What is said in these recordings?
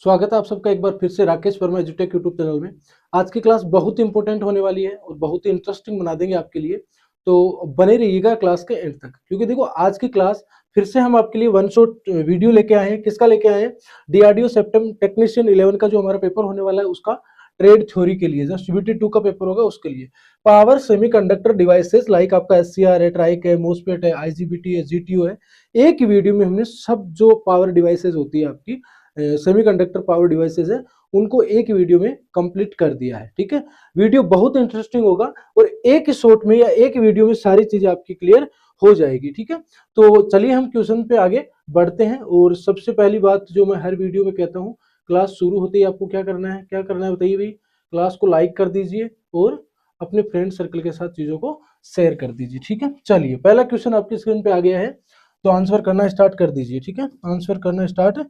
स्वागत है आप सबका एक बार फिर से राकेश वर्मा एजुटेक यूट्यूब चैनल में। आज की क्लास बहुत ही इंपॉर्टेंट होने वाली है और बहुत ही इंटरेस्टिंग बना देंगे आपके लिए। तो बने रहिएगा क्लास के एंड तक, क्योंकि देखो आज की क्लास फिर से हम आपके लिए वन शॉट वीडियो लेके आए हैं। किसका लेके आए हैं? डीआरडीओ सेप्टेम टेक्नीशियन 11 का जो हमारा पेपर होने वाला है उसका ट्रेड थ्योरी के लिए, जस्ट CBT 2 का पेपर होगा उसके लिए। पावर सेमीकंडक्टर डिवाइसेस लाइक आपका SCR है, ट्राइक है, मोस्फेट है, IGBT है, GTO है। एक ही वीडियो में हमने सब जो पावर डिवाइसेस होती है आपकी सेमीकंडक्टर पावर डिवाइसेस है उनको एक वीडियो में कंप्लीट कर दिया है। ठीक है, वीडियो बहुत इंटरेस्टिंग होगा और एक ही शॉट में या एक वीडियो में सारी चीजें आपकी क्लियर हो जाएगी। ठीक है, तो चलिए हम क्वेश्चन पे आगे बढ़ते हैं। और सबसे पहली बात जो मैं हर वीडियो में कहता हूँ, क्लास शुरू होते ही आपको क्या करना है, बताइए भाई। क्लास को लाइक कर दीजिए और अपने फ्रेंड सर्कल के साथ चीजों को शेयर कर दीजिए। ठीक है, चलिए पहला क्वेश्चन आपकी स्क्रीन पे आ गया है, तो आंसर करना स्टार्ट कर दीजिए। ठीक है, आंसर करना स्टार्ट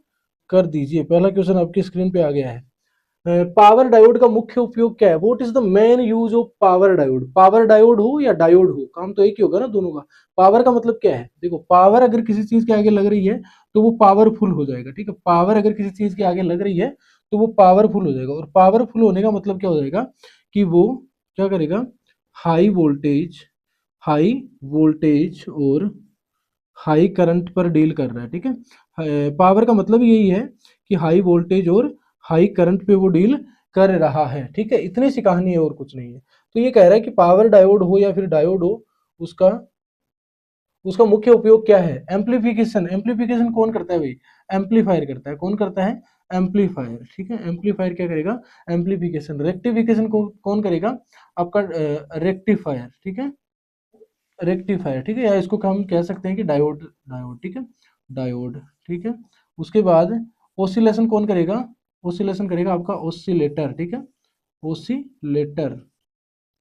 कर दीजिए। पहला क्वेश्चन आपकी स्क्रीन पे आ गया है। पावर डायोड का मुख्य उपयोग क्या है? What is the main use of power diode? Power diode हो या डायोड हो, काम तो एक ही होगा ना दोनों का। पावर का मतलब क्या है? देखो, पावर अगर किसी चीज के आगे लग रही है तो वो पावरफुल हो जाएगा। ठीक है, पावर अगर किसी चीज के आगे लग रही है तो वो पावरफुल हो जाएगा। और पावरफुल होने का मतलब क्या हो जाएगा कि वो क्या करेगा? हाई वोल्टेज, हाई वोल्टेज और हाई करंट पर डील कर रहा है। ठीक है, पावर का मतलब यही है कि हाई वोल्टेज और हाई करंट पे वो डील कर रहा है। ठीक है, इतनी सी कहानी है और कुछ नहीं है। तो ये कह रहा है कि पावर डायोड हो या फिर डायोड हो, उसका उसका मुख्य उपयोग क्या है? एम्पलीफिकेशन। एम्पलीफिकेशन कौन करता है भाई? एम्पलीफायर करता है। कौन करता है? एम्पलीफायर। ठीक है, एम्पलीफायर क्या करेगा? एम्पलीफिकेशन। रेक्टिफिकेशन को कौन करेगा? आपका रेक्टिफायर। ठीक है, रेक्टिफायर। ठीक है, या इसको हम कह सकते हैं कि डायोड। डायोड, ठीक है, डायोड। ठीक है, उसके बाद ओसिलेशन कौन करेगा? ओसिलेशन करेगा आपका ओसिलेटर। ठीक है, ओसिलेटर।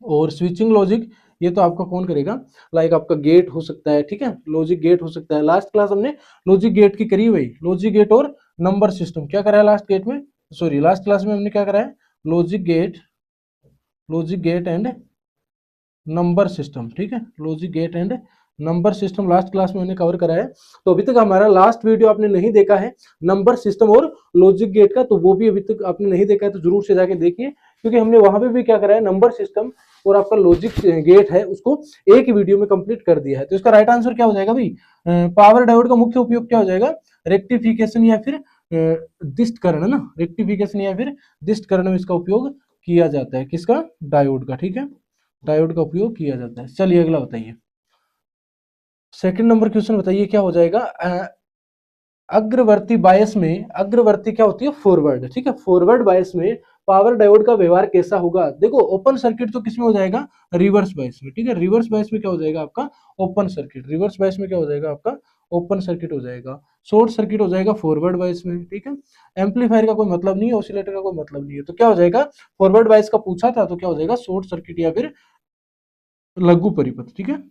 और स्विचिंग लॉजिक, ये तो आपका कौन करेगा? लाइक आपका गेट हो सकता है। ठीक है, लॉजिक गेट हो सकता है। लास्ट क्लास हमने लॉजिक गेट की करी हुई, लॉजिक गेट और नंबर सिस्टम क्या करा है लास्ट गेट में, सॉरी लास्ट क्लास में हमने क्या करा है? Logic gate, logic gate and number system. ठीक है, logic gate and number system last class में हमने कवर करा है। तो अभी तक हमारा लास्ट वीडियो आपने नहीं देखा है नंबर सिस्टम और लॉजिक गेट का, तो वो भी अभी तक आपने नहीं देखा है तो जरूर से जाके देखिए, क्योंकि हमने वहां पे भी क्या करा है, नंबर सिस्टम और आपका लॉजिक गेट है उसको एक ही वीडियो में कंप्लीट कर दिया है। तो इसका राइट आंसर क्या हो जाएगा भाई? पावर डायोड का मुख्य उपयोग क्या हो जाएगा? रेक्टिफिकेशन या फिर दिष्टकरण, है ना, रेक्टिफिकेशन या फिर दिष्टकरण में इसका उपयोग किया जाता है। किसका? डायोड का। ठीक है, डायोड का उपयोग किया जाता है। चलिए अगला बताइए, सेकंड नंबर क्वेश्चन बताइए क्या हो जाएगा? अग्रवर्ती बायस में, अग्रवर्ती क्या होती है? फॉरवर्ड। ठीक है, फॉरवर्ड बायस में पावर डायोड का व्यवहार कैसा होगा? देखो, ओपन सर्किट तो किसमें हो जाएगा? रिवर्स बायस में। ठीक है, रिवर्स बायस में क्या हो जाएगा आपका? Open circuit. रिवर्स बायस में क्या हो जाएगा आपका? ओपन सर्किट हो जाएगा। शॉर्ट सर्किट हो जाएगा फॉरवर्ड बायस में। ठीक है, एम्पलीफायर का कोई मतलब नहीं है, ऑसिलेटर का कोई मतलब नहीं है, तो क्या हो जाएगा? फॉरवर्ड बायस का पूछा था तो क्या हो जाएगा? शॉर्ट सर्किट या फिर लघु परिपथ। ठीक है,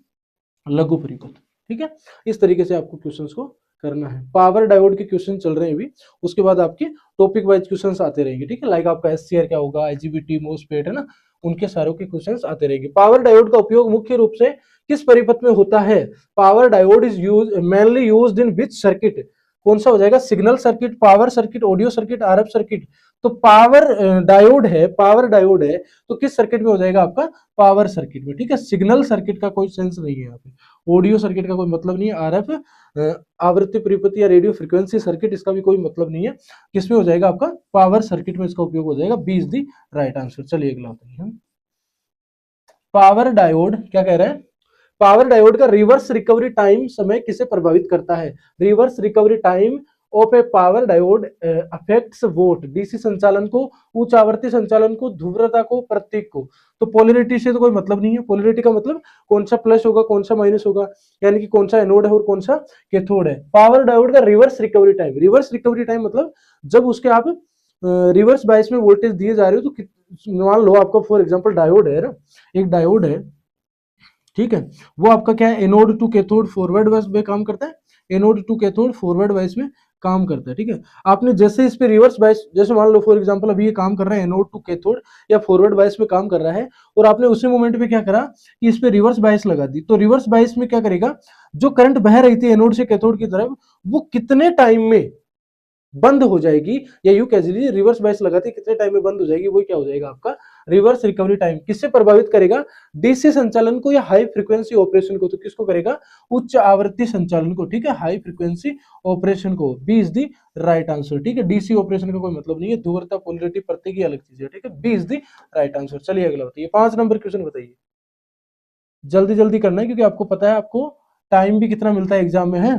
लघु परिपथ। ठीक है, इस तरीके से आपको क्वेश्चंस को करना है। पावर डायोड के क्वेश्चन चल रहे हैं अभी, उसके बाद आपके टॉपिक वाइज क्वेश्चंस आते रहेंगे। ठीक है, लाइक आपका SCR क्या होगा, IGBT, मोस्फेट, है ना, उनके सारों के क्वेश्चंस आते रहेंगे। पावर डायोड का उपयोग मुख्य रूप से किस परिपथ में होता है? Power diode is use mainly used in which circuit? कौन सा हो जाएगा? Signal circuit, power circuit, audio circuit, RF circuit. तो पावर डायोड है, पावर डायोड है, तो किस सर्किट में हो जाएगा आपका? पावर सर्किट में। ठीक है, सिग्नल सर्किट का कोई सेंस नहीं है यहाँ पे, ऑडियो सर्किट का कोई मतलब नहीं है, RF आवृत्ति परिपथ या रेडियो फ्रीक्वेंसी सर्किट, इसका भी कोई मतलब नहीं है। किसमें हो जाएगा आपका? पावर सर्किट में इसका उपयोग हो जाएगा। B is the right answer. चलिए अगला बताइए, पावर डायोड क्या कह रहे हैं? पावर डायोड का रिवर्स रिकवरी टाइम समय किसे प्रभावित करता है? Reverse recovery time of a power diode affects what, DC संचालन को, उच्च आवर्ती संचालन को, ध्रुवता को, प्रतीक को। तो पोलरिटी से तो कोई मतलब नहीं है। पोलरिटी का मतलब कौन सा प्लस होगा, कौन सा माइनस होगा, यानी कि कौन सा एनोड है और कौन सा कैथोड है। पावर डायोड का reverse recovery time, reverse recovery time मतलब जब उसके आप रिवर्स बायस में वोल्टेज दिए जा रहे हो, तो मान लो आपका फॉर एग्जांपल डायोड है ना, एक डायोड है, ठीक है, वो आपका क्या है? Anode to cathode forward bias में काम करता है, anode to cathode forward bias में काम करता है। ठीक है, आपने जैसे इस पे रिवर्स बायस, जैसे मान लो फॉर एग्जांपल अभी ये काम कर रहा है एनोड टू कैथोड या फॉरवर्ड बायस में काम कर रहा है, और आपने उसी मोमेंट पे क्या करा कि इस पे रिवर्स बायस लगा दी, तो रिवर्स बायस में क्या करेगा? जो करंट बह रही थी एनोड से कैथोड की तरफ, वो कितने टाइम में बंद हो जाएगी, या यूं कह लीजिए रिवर्स बायस लगाते कितने टाइम में बंद हो जाएगी, वो क्या हो जाएगा आपका रिवर्स रिकवरी टाइम। किससे प्रभावित करेगा, डीसी संचालन को या हाई फ्रीक्वेंसी ऑपरेशन को। तो किसको करेगा, उच्च आवृत्ति संचालन को, ठीक है, हाई फ्रीक्वेंसी ऑपरेशन को। B is the right answer, ठीक है। डीसी ऑपरेशन का कोई मतलब नहीं है, ध्रुवता पोलरिटी प्रत्येक ही अलग चीज है, ठीक है। B is the right answer. चलिए अगला बताइए, 5 नंबर क्वेश्चन बताइए, जल्दी जल्दी करना है क्योंकि आपको पता है आपको टाइम भी कितना मिलता है एग्जाम में, है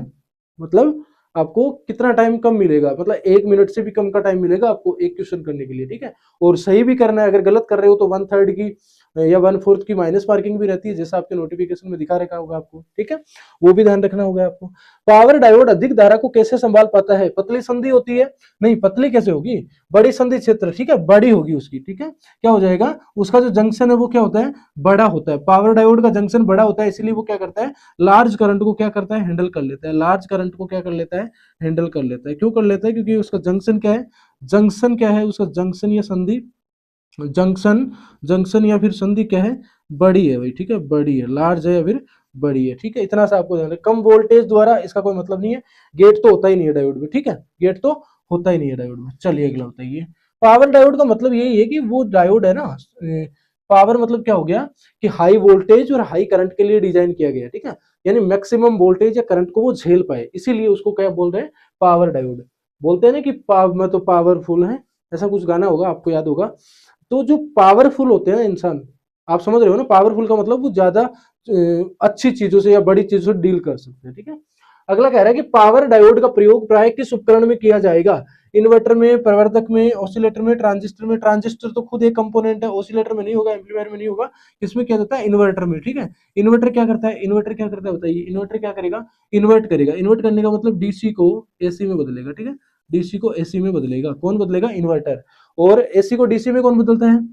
मतलब आपको कितना टाइम कम मिलेगा, मतलब 1 मिनट से भी कम का टाइम मिलेगा आपको एक क्वेश्चन करने के लिए, ठीक है। और सही भी करना है, अगर गलत कर रहे हो तो 1/3 की या 1/4 की माइनस मार्किंग भी रहती है, जैसा आपके नोटिफिकेशन में दिखा रखा होगा आपको, ठीक है, वो भी ध्यान रखना होगा आपको। पावर डायोड अधिक धारा को कैसे संभाल पाता है, पतली संधि होती है, नहीं पतली कैसे होगी, बड़ी संधि क्षेत्र, ठीक है, बड़ी होगी उसकी, ठीक है, क्या हो जाएगा, उसका जो जंक्शन है वो क्या होता है, बड़ा होता है। पावर डायोड का जंक्शन बड़ा होता है, इसलिए वो क्या करता है, लार्ज करंट को क्या करता है, हैंडल कर लेता है, लार्ज करंट को क्या कर लेता है, हैंडल कर लेता है। क्यों कर लेता है, क्योंकि उसका जंक्शन क्या है, जंक्शन क्या है उसका, जंक्शन या संधि, जंक्शन, जंक्शन या फिर संधि क्या है, बड़ी है भाई, ठीक है, बड़ी है, लार्ज है या फिर बड़ी है, ठीक है। इतना सा आपको ध्यान रखना। कम वोल्टेज द्वारा इसका कोई मतलब नहीं है, गेट तो होता ही नहीं है डायोड में, ठीक है, गेट तो होता ही नहीं है डायोड में। चलिए अगला बताइए, पावर डायोड का मतलब यही है कि वो डायोड है ना, पावर मतलब क्या हो गया कि हाई वोल्टेज और हाई करंट के लिए डिजाइन किया गया, ठीक है, यानी मैक्सिमम वोल्टेज या करंट को वो झेल पाए, इसीलिए उसको क्या बोल रहे हैं, पावर डायोड। बोलते हैं ना कि मैं तो पावरफुल है, ऐसा कुछ गाना होगा आपको याद होगा। तो जो पावरफुल होते हैं इंसान, आप समझ रहे हो ना, पावरफुल का मतलब वो ज्यादा अच्छी चीजों से या बड़ी चीजों से डील कर सकते हैं, ठीक है। अगला कह रहा है कि पावर डायोड का प्रयोग प्राय किस उपकरण में किया जाएगा, इन्वर्टर में, प्रवर्धक में, ऑसिलेटर में, ट्रांजिस्टर में। ट्रांजिस्टर तो खुद एक कंपोनेंट है, ऑसिलेटर में नहीं होगा, एम्पलीफायर में नहीं होगा, किसमें किया जाता है, इन्वर्टर में, ठीक है। इन्वर्टर क्या करता है, इन्वर्टर क्या करता है बताइए, इन्वर्टर क्या करेगा, इन्वर्ट करेगा। इन्वर्ट करने का मतलब डीसी को एसी में बदलेगा, ठीक है, डीसी को एसी में बदलेगा, कौन बदलेगा, इन्वर्टर। और एसी को डीसी में कौन बदलता है,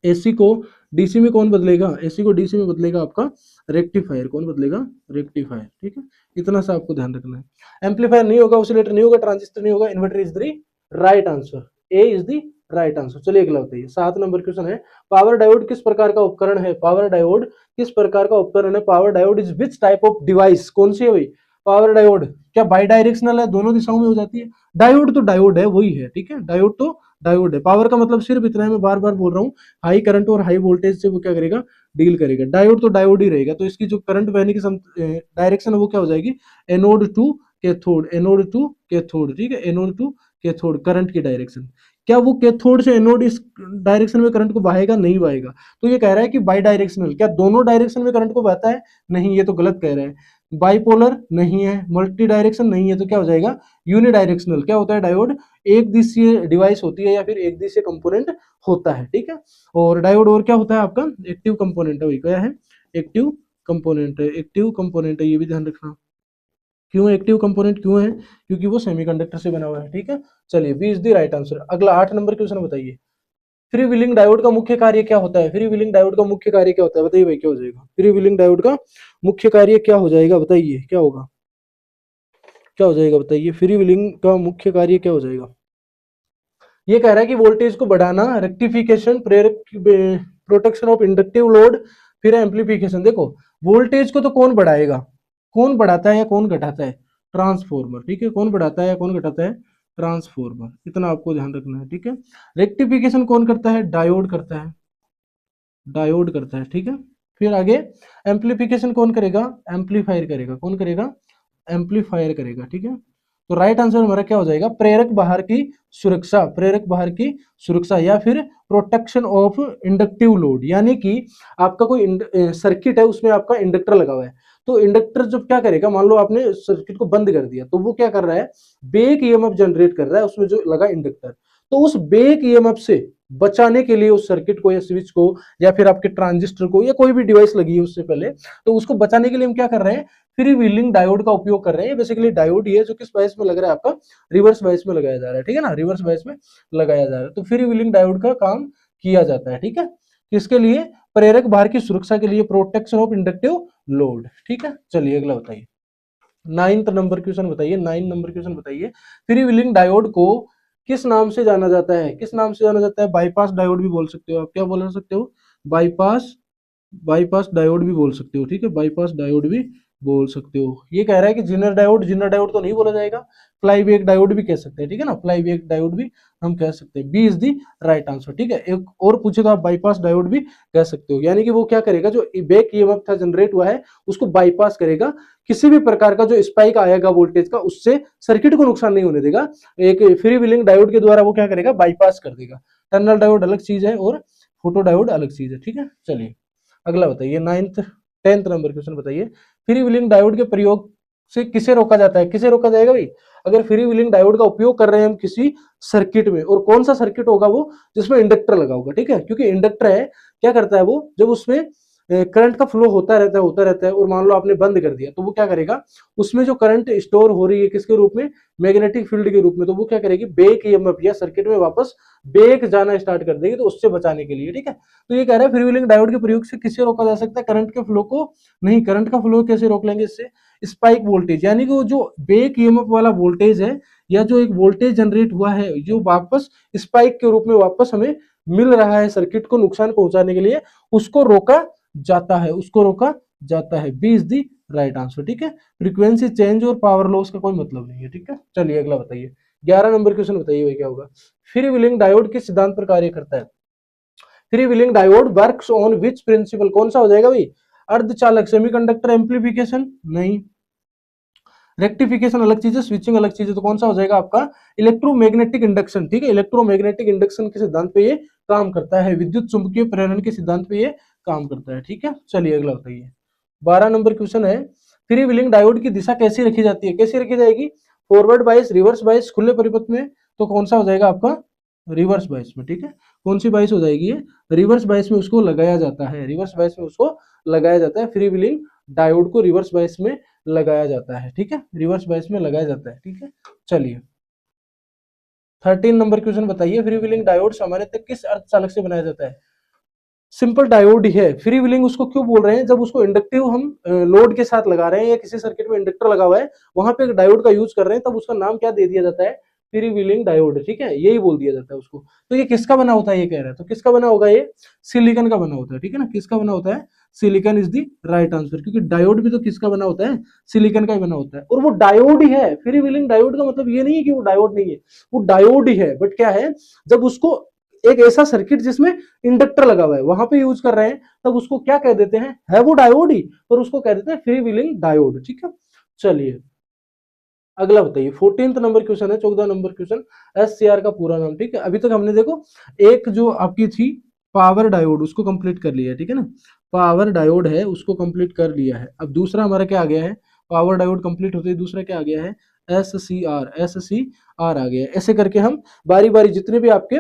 एसी को डीसी में कौन बदलेगा, एसी को डीसी में बदलेगा आपका रेक्टिफायर, कौन बदलेगा, रेक्टिफायर, ठीक है। इतना सा आपको ध्यान रखना है। एम्पलीफायर नहीं होगा, ऑसिलेटर नहीं होगा, ट्रांजिस्टर नहीं होगा, inverter is the right answer, A is the right answer. चलिए अगला बताइए, 7 नंबर क्वेश्चन है, पावर डायोड किस प्रकार का उपकरण है, पावर डायोड किस प्रकार का उपकरण है, power diode is which type of device, कौन सी है भाई, पावर डायोड क्या बाई डायरेक्शनल है, दोनों दिशाओं में हो जाती है, डायोड तो डायोड है वही है, ठीक है, डायोड तो डायोड है। पावर का मतलब सिर्फ इतना है, मैं बार बार बोल रहा हूँ, हाई करंट और हाई वोल्टेज से वो क्या करेगा, डील करेगा। डायोड तो डायोड ही रहेगा, तो इसकी जो करंट बहने की डायरेक्शन है वो क्या हो जाएगी, anode to cathode, anode to cathode, ठीक है, एनोड टू कैथोड, करंट की डायरेक्शन। क्या वो कैथोड से एनोड इस डायरेक्शन में करंट को बहाएगा, नहीं बहाएगा। तो ये कह रहा है कि बाई डायरेक्शनल, क्या दोनों डायरेक्शन में करंट को बहता है, नहीं, ये तो गलत कह रहा है। बाइपोलर नहीं है, मल्टी डायरेक्शन नहीं है, तो क्या हो जाएगा, यूनिडायरेक्शनल। क्या होता है डायोड, एक दिशीय डिवाइस होती है या फिर एक दिशीय कंपोनेंट होता है, ठीक है। और डायोड और क्या होता है आपका, एक्टिव कंपोनेंट है, वही क्या है, एक्टिव कंपोनेंट है, एक्टिव कंपोनेंट है, ये भी ध्यान रखना। क्यों एक्टिव कंपोनेंट क्यों है, क्योंकि वो सेमीकंडक्टर से बना हुआ है, ठीक है। चलिए B is the right answer. अगला 8 नंबर क्वेश्चन बताइए, फ्री व्हीलिंग डायोड का मुख्य कार्य क्या होता है, फ्री व्हीलिंग डायोड का मुख्य कार्य क्या होता है, बताइए भाई क्या हो जाएगा, फ्री व्हीलिंग डायोड का मुख्य कार्य क्या हो जाएगा, बताइए क्या होगा, क्या हो जाएगा बताइए, फ्री व्हीलिंग का मुख्य कार्य क्या हो जाएगा। ये कह रहा है कि वोल्टेज को बढ़ाना, रेक्टिफिकेशन, प्रेरक, प्रोटेक्शन ऑफ इंडक्टिव लोड, फिर एम्पलीफिकेशन। देखो वोल्टेज को तो कौन बढ़ाएगा, कौन बढ़ाता है या कौन घटाता है, ट्रांसफॉर्मर, ठीक है, कौन बढ़ाता है या कौन घटाता है, ट्रांसफॉर्मर, इतना आपको ध्यान रखना है, ठीक है। रेक्टिफिकेशन कौन करता है, डायोड करता है, डायोड करता है, ठीक है। फिर आगे एम्पलीफिकेशन कौन करेगा, एम्पलीफायर करेगा, कौन करेगा, एम्पलीफायर करेगा, ठीक है। तो राइट आंसर हमारा क्या हो जाएगा, प्रेरक बाहर की सुरक्षा, प्रेरक बाहर की सुरक्षा, या फिर प्रोटेक्शन ऑफ इंडक्टिव लोड, यानी कि आपका कोई सर्किट है उसमें आपका इंडक्टर लगा हुआ है, तो इंडक्टर जब क्या करेगा, मान लो आपने सर्किट को बंद कर दिया, तो वो क्या कर रहा है, बेक ईएमएफ जनरेट कर रहा है उसमें जो लगा इंडक्टर। तो उस बेक ईएमएफ से बचाने के लिए उस सर्किट को या स्विच को या फिर आपके ट्रांजिस्टर को या कोई भी डिवाइस लगी है उससे पहले, तो उसको बचाने के लिए हम क्या कर रहे हैं, फ्री व्हीलिंग डायोड का उपयोग कर रहे हैं। बेसिकली डायोड ही है जो किस बायस में लग रहा है, आपका रिवर्स बायस में लगाया जा रहा है, ठीक है ना, रिवर्स बायस में लगाया जा रहा है। तो फ्री व्हीलिंग डायोड का काम किया जाता है, ठीक है, किसके लिए, प्रेरक भार की सुरक्षा के लिए, प्रोटेक्शन ऑफ इंडक्टिव लोड, ठीक है। चलिए अगला बताइए, 9th नंबर क्वेश्चन बताइए, 9 नंबर क्वेश्चन बताइए, फ्री व्हीलिंग डायोड को किस नाम से जाना जाता है, किस नाम से जाना जाता है, बाईपास डायोड भी बोल सकते हो आप, क्या बोल सकते हो, बाईपास, बाईपास डायोड भी बोल सकते हो, ठीक है, बाईपास डायोड भी बोल सकते हो। ये कह रहा है कि जिनर डायोड तो नहीं बोला जाएगा, फ्लाई बैक डायोड भी कह सकते हैं, ठीक है ना, फ्लाई बैक डायोड भी हम कह सकते हैं। B is the right answer, ठीक है। एक और पूछे तो आप बाईपास डायोड भी कह सकते हो, यानी कि वो क्या करेगा, जो बैक ईएमएफ था जनरेट हुआ है उसको बाईपास करेगा, किसी भी प्रकार का जो स्पाइक आएगा वोल्टेज का उससे सर्किट को नुकसान नहीं होने देगा। एक फ्री व्हीलिंग डायोड के द्वारा वो क्या करेगा, बाईपास कर देगा। टर्नल डायोड अलग चीज है और फोटो डायोड अलग चीज है, ठीक है। चलिए अगला बताइए, 10th नंबर क्वेश्चन बताइए। फ्री व्हीलिंग डायोड के प्रयोग से किसे रोका जाता है, किसे रोका जाएगा भाई, अगर फ्री व्हीलिंग डायोड का उपयोग कर रहे हैं हम किसी सर्किट में, और कौन सा सर्किट होगा वो, जिसमें इंडक्टर लगा होगा, ठीक है, क्योंकि इंडक्टर है क्या करता है वो, जब उसमें करंट का फ्लो होता रहता है और मान लो आपने बंद कर दिया तो वो क्या करेगा, उसमें जो करंट स्टोर हो रही है किसके रूप में, मैग्नेटिक फील्ड के रूप में, तो वो क्या करेगी, बैक ईएमएफ या सर्किट में वापस बैक जाना स्टार्ट कर देगी, तो उससे बचाने के लिए, ठीक है। तो ये कह रहा है फ्री व्हीलिंग डायोड के प्रयोग से किससे रोका जा सकता है, करंट के फ्लो को नहीं, करंट का फ्लो कैसे रोक लेंगे इससे, स्पाइक वोल्टेज, यानी कि वो जो बैक ईएमएफ वाला वोल्टेज है या जो एक वोल्टेज जनरेट हुआ है जो वापस स्पाइक के रूप में वापस हमें मिल रहा है सर्किट को नुकसान पहुंचाने के लिए, उसको रोका जाता है, उसको रोका जाता है। B is the right answer, ठीक है। फ्रीक्वेंसी चेंज और पावर लॉस का कोई मतलब नहीं है, ठीक है। चलिए अगला बताइए, 11 नंबर क्वेश्चन बताइए भाई क्या होगा। फ्री व्हीलिंग डायोड किस सिद्धांत पर कार्य करता है, free wheeling diode works on which principle, कौन सा हो जाएगा भाई, अर्धचालक, सेमीकंडक्टर, एम्प्लीफिकेशन, नहीं, रेक्टिफिकेशन अलग चीज है, स्विचिंग अलग चीज है, तो कौन सा हो जाएगा आपका इलेक्ट्रोमैग्नेटिक इंडक्शन, ठीक है। इलेक्ट्रोमैग्नेटिक इंडक्शन के सिद्धांत पे ये काम करता है, विद्युत चुंबकीय प्रेरण के सिद्धांत पे ये काम करता है, ठीक है। चलिए अगला बताइए, 12 नंबर क्वेश्चन है, फ्री व्हीलिंग डायोड की दिशा कैसी रखी जाती है, कैसी रखी जाएगी, फॉरवर्ड बाइस, रिवर्स बाइस, खुले परिपथ में, तो कौन सा हो जाएगा आपका रिवर्स बाइस में, ठीक है। कौन सी बाइस हो जाएगी ये, रिवर्स बाइस में उसको लगाया जाता है, रिवर्स बाइस में उसको लगाया जाता है, फ्री व्हीलिंग डायोड को रिवर्स बाइस में लगाया जाता है, ठीक है, रिवर्स बाइस में लगाया जाता है, ठीक है। चलिए 13 नंबर क्वेश्चन बताइए, फ्री व्हीलिंग डायोड सामान्य तक किस अर्धचालक से बनाया जाता है, सिंपल डायोड ही है। फ्री व्हीलिंग उसको क्यों बोल रहे हैं, जब उसको इंडक्टिव हम लोड के साथ लगा रहे हैं या किसी सर्किट में इंडक्टर लगा हुआ है वहां पे एक डायोड का यूज कर रहे हैं, तब उसका नाम क्या दे दिया जाता है, फ्री व्हीलिंग डायोड, ठीक है, यही बोल दिया जाता है उसको। तो ये किसका बना होता है ये कह रहा है, तो किसका बना होगा ये, सिलिकॉन का बना होता है, ठीक है ना, किसका बना होता है, silicon is the right answer, क्योंकि डायोड भी तो किसका बना होता है, सिलिकॉन का ही बना होता है, और वो डायोड ही है। फ्री व्हीलिंग डायोड का मतलब ये नहीं है कि वो डायोड नहीं है, वो डायोड ही है, बट क्या है, जब उसको एक ऐसा सर्किट जिसमें इंडक्टर लगा हुआ है वहां पे यूज कर रहे हैं, तब उसको क्या कह देते हैं, है वो डायोड ही, पर उसको कह देते हैं फ्री व्हीलिंग डायोड, ठीक है। चलिए अगला बताइए, 14th नंबर क्वेश्चन है, 14 नंबर क्वेश्चन, एससीआर का पूरा नाम, ठीक है। अभी तक हमने देखो एक जो आपकी थी पावर डायोड उसको कंप्लीट कर लिया है, ठीक है ना, पावर डायोड है उसको कंप्लीट कर लिया है। अब दूसरा हमारा क्या आ गया है, पावर डायोड कंप्लीट होते ही दूसरा क्या आ गया है, एस सी आर आ गया है। ऐसे करके हम बारी बारी जितने भी आपके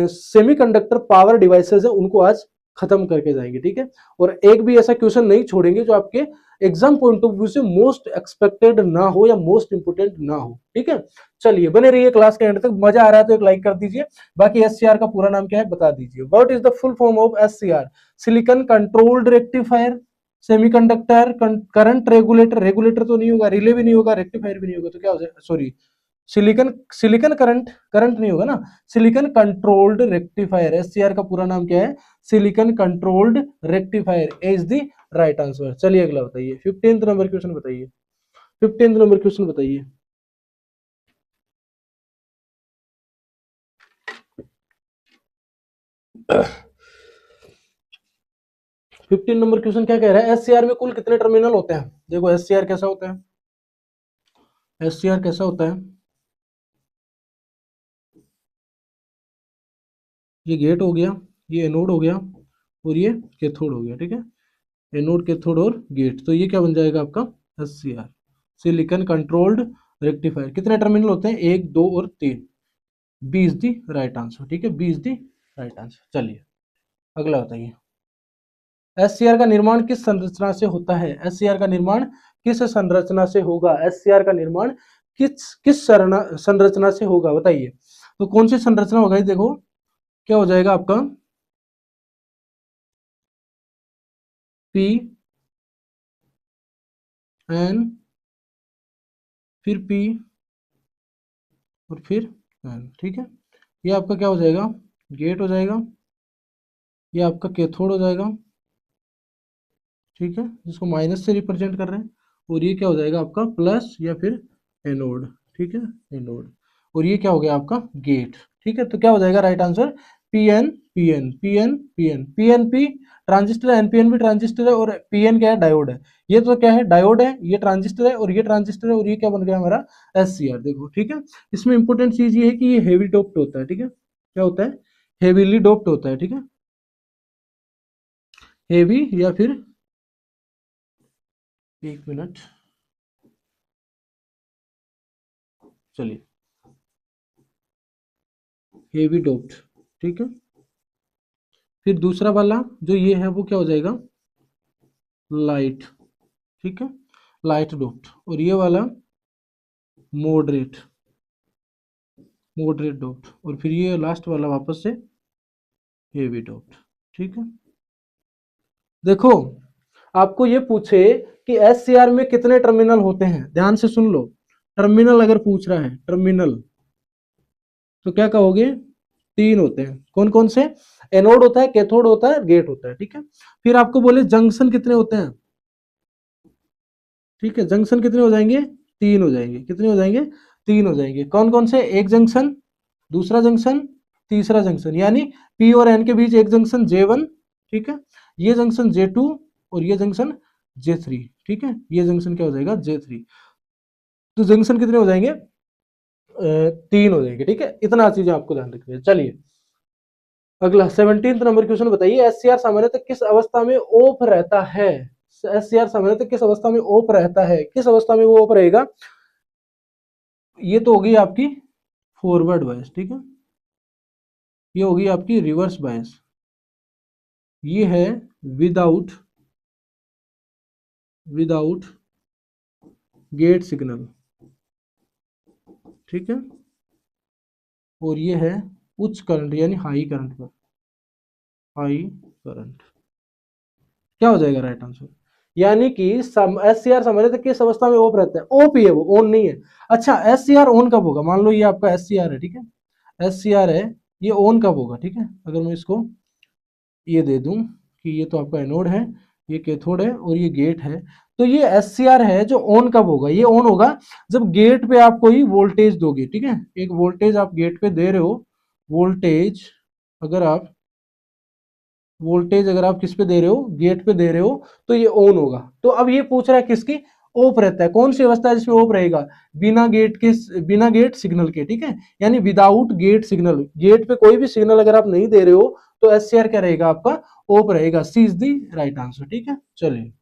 सेमीकंडक्टर पावर डिवाइसेस है उनको आज खत्म करके जाएंगे, ठीक है। और एक भी ऐसा क्वेश्चन नहीं छोड़ेंगे जो आपके एग्जाम पॉइंट ऑफ व्यू से मोस्ट एक्सपेक्टेड ना हो या मोस्ट इंपोर्टेंट ना हो, ठीक है। चलिए बने रहिए क्लास के एंड तक, मजा आ रहा है तो एक लाइक कर दीजिए। बाकी एससीआर का पूरा नाम क्या है बता दीजिए, what is the full form of SCR, silicon controlled rectifier, semiconductor current regulator, regulator तो नहीं होगा, रिले भी नहीं होगा, रेक्टिफायर भी नहीं होगा, तो क्या हो जाएगा, sorry silicon, silicon current, current नहीं होगा ना, सिलिकॉन कंट्रोल्ड रेक्टिफायर, एससीआर का पूरा नाम क्या है, silicon controlled rectifier is the right answer. चलिए अगला बताइए, 15th नंबर क्वेश्चन बताइए, 15th नंबर क्वेश्चन बताइए। 15 नंबर क्वेश्चन क्या कह रहा है, एससीआर में कुल कितने टर्मिनल होते हैं, देखो एससीआर कैसा होता है, एससीआर कैसा होता है, ये गेट हो गया, ये एनोड हो गया और ये कैथोड हो गया, ठीक है, एनोड कैथोड और गेट, तो ये क्या बन जाएगा आपका एससीआर, सिलिकॉन कंट्रोल्ड रेक्टिफायर। कितने टर्मिनल होते हैं, 1 2 और 3, B is the right answer, ठीक है, B is the right answer. चलिए अगला बताइए, एससीआर का निर्माण किस संरचना से होता है, एससीआर का निर्माण किस संरचना से होगा, एससीआर का निर्माण किस संरचना से होगा बताइए, तो कौन सी संरचना होगा, देखो क्या हो जाएगा आपका पी एन, फिर पी और फिर एन, ठीक है। ये आपका क्या हो जाएगा, गेट हो जाएगा, ये आपका कैथोड हो जाएगा, ठीक है, जिसको माइनस से रिप्रेजेंट कर रहे हैं, और ये क्या हो जाएगा आपका प्लस या फिर एनोड, ठीक है, एनोड। और ये क्या हो गया आपका गेट, ठीक है। तो क्या हो जाएगा right answer P N P N P N P N P N P transistor है, एनपीएन भी ट्रांजिस्टर है, और पीएन क्या है डायोड है। ये तो क्या है डायोड है, ये ट्रांजिस्टर है और ये ट्रांजिस्टर है, और ये क्या बन गया हमारा एससीआर। देखो ठीक है, इसमें इंपॉर्टेंट चीज ये है कि ये हेवी डोप्ड होता है, ठीक है, क्या होता है हेवीली डोप्ड होता है, ठीक है, हेवी या फिर एक मिनट, चलिए हेवी डोप्ड, ठीक है। फिर दूसरा वाला जो ये है वो क्या हो जाएगा लाइट, ठीक है, लाइट डोप्ड। और ये वाला मॉडरेट, मॉडरेट डोप्ड। और फिर ये लास्ट वाला वापस से हेवी डोप्ड, ठीक है। देखो आपको ये पूछे कि एससीआर में कितने टर्मिनल होते हैं, ध्यान से सुन लो। टर्मिनल अगर पूछ रहा है टर्मिनल, तो क्या कहोगे तीन होते हैं। कौन कौन से, एनोड होता है, कैथोड होता है, गेट होता है, ठीक है। फिर आपको बोले जंक्शन कितने होते हैं, ठीक है, जंक्शन कितने हो जाएंगे तीन हो जाएंगे, कितने हो जाएंगे तीन हो जाएंगे। कौन कौन से, एक जंक्शन, दूसरा जंक्शन, तीसरा जंक्शन, यानी पी और एन के बीच एक जंक्शन J1, ठीक है, ये जंक्शन J2 और ये जंक्शन J3, ठीक है, ये जंक्शन क्या हो जाएगा J3। तो जंक्शन कितने हो जाएंगे तीन हो जाएंगे, ठीक है। इतना चीजें आपको ध्यान रखनी है। चलिए अगला 17 नंबर क्वेश्चन बताइए, एससीआर सामान्यतः किस अवस्था में ऑफ रहता है। एससीआर सामान्यतः किस अवस्था में ऑफ रहता है, किस अवस्था में वो ऑफ रहेगा। ये तो होगी आपकी फॉरवर्ड बायस, ठीक है, ये होगी आपकी रिवर्स बायस, ये है विदाउट विदाउट गेट सिग्नल, ठीक है। और ये है उच्च करंट यानी हाई करंट पर, हाई करंट। क्या हो जाएगा राइट आंसर, यानी कि एससीआर समझ रहे थे किस अवस्था में ऑफ रहता है, ऑफ ही है वो, ऑन नहीं है। अच्छा एससीआर ऑन कब होगा, मान लो ये आपका एससीआर है, ठीक है, एससीआर है, ये ऑन कब होगा, ठीक है। अगर मैं इसको ये दे दूं कि ये तो आपका एनोड है, ये कैथोड है और ये गेट है, तो ये एससीआर है जो ऑन कब होगा, ये ऑन होगा जब गेट पे आप कोई वोल्टेज दोगे, ठीक है, एक वोल्टेज आप गेट पे दे रहे हो, वोल्टेज अगर आप वोल्टेज अगर आप किस पे दे रहे हो, गेट पे दे रहे हो, तो ये ऑन होगा। तो अब ये पूछ रहा है किसकी ऑफ रहता है, कौन सी अवस्था है जिसमें ऑफ रहेगा, बिना गेट के, बिना गेट सिग्नल के, ठीक है, यानी विदाउट गेट सिग्नल। गेट पे कोई भी सिग्नल अगर आप नहीं दे रहे हो तो एससीआर क्या रहेगा आपका ऑफ रहेगा। सी इज दी राइट आंसर, ठीक है। चलिए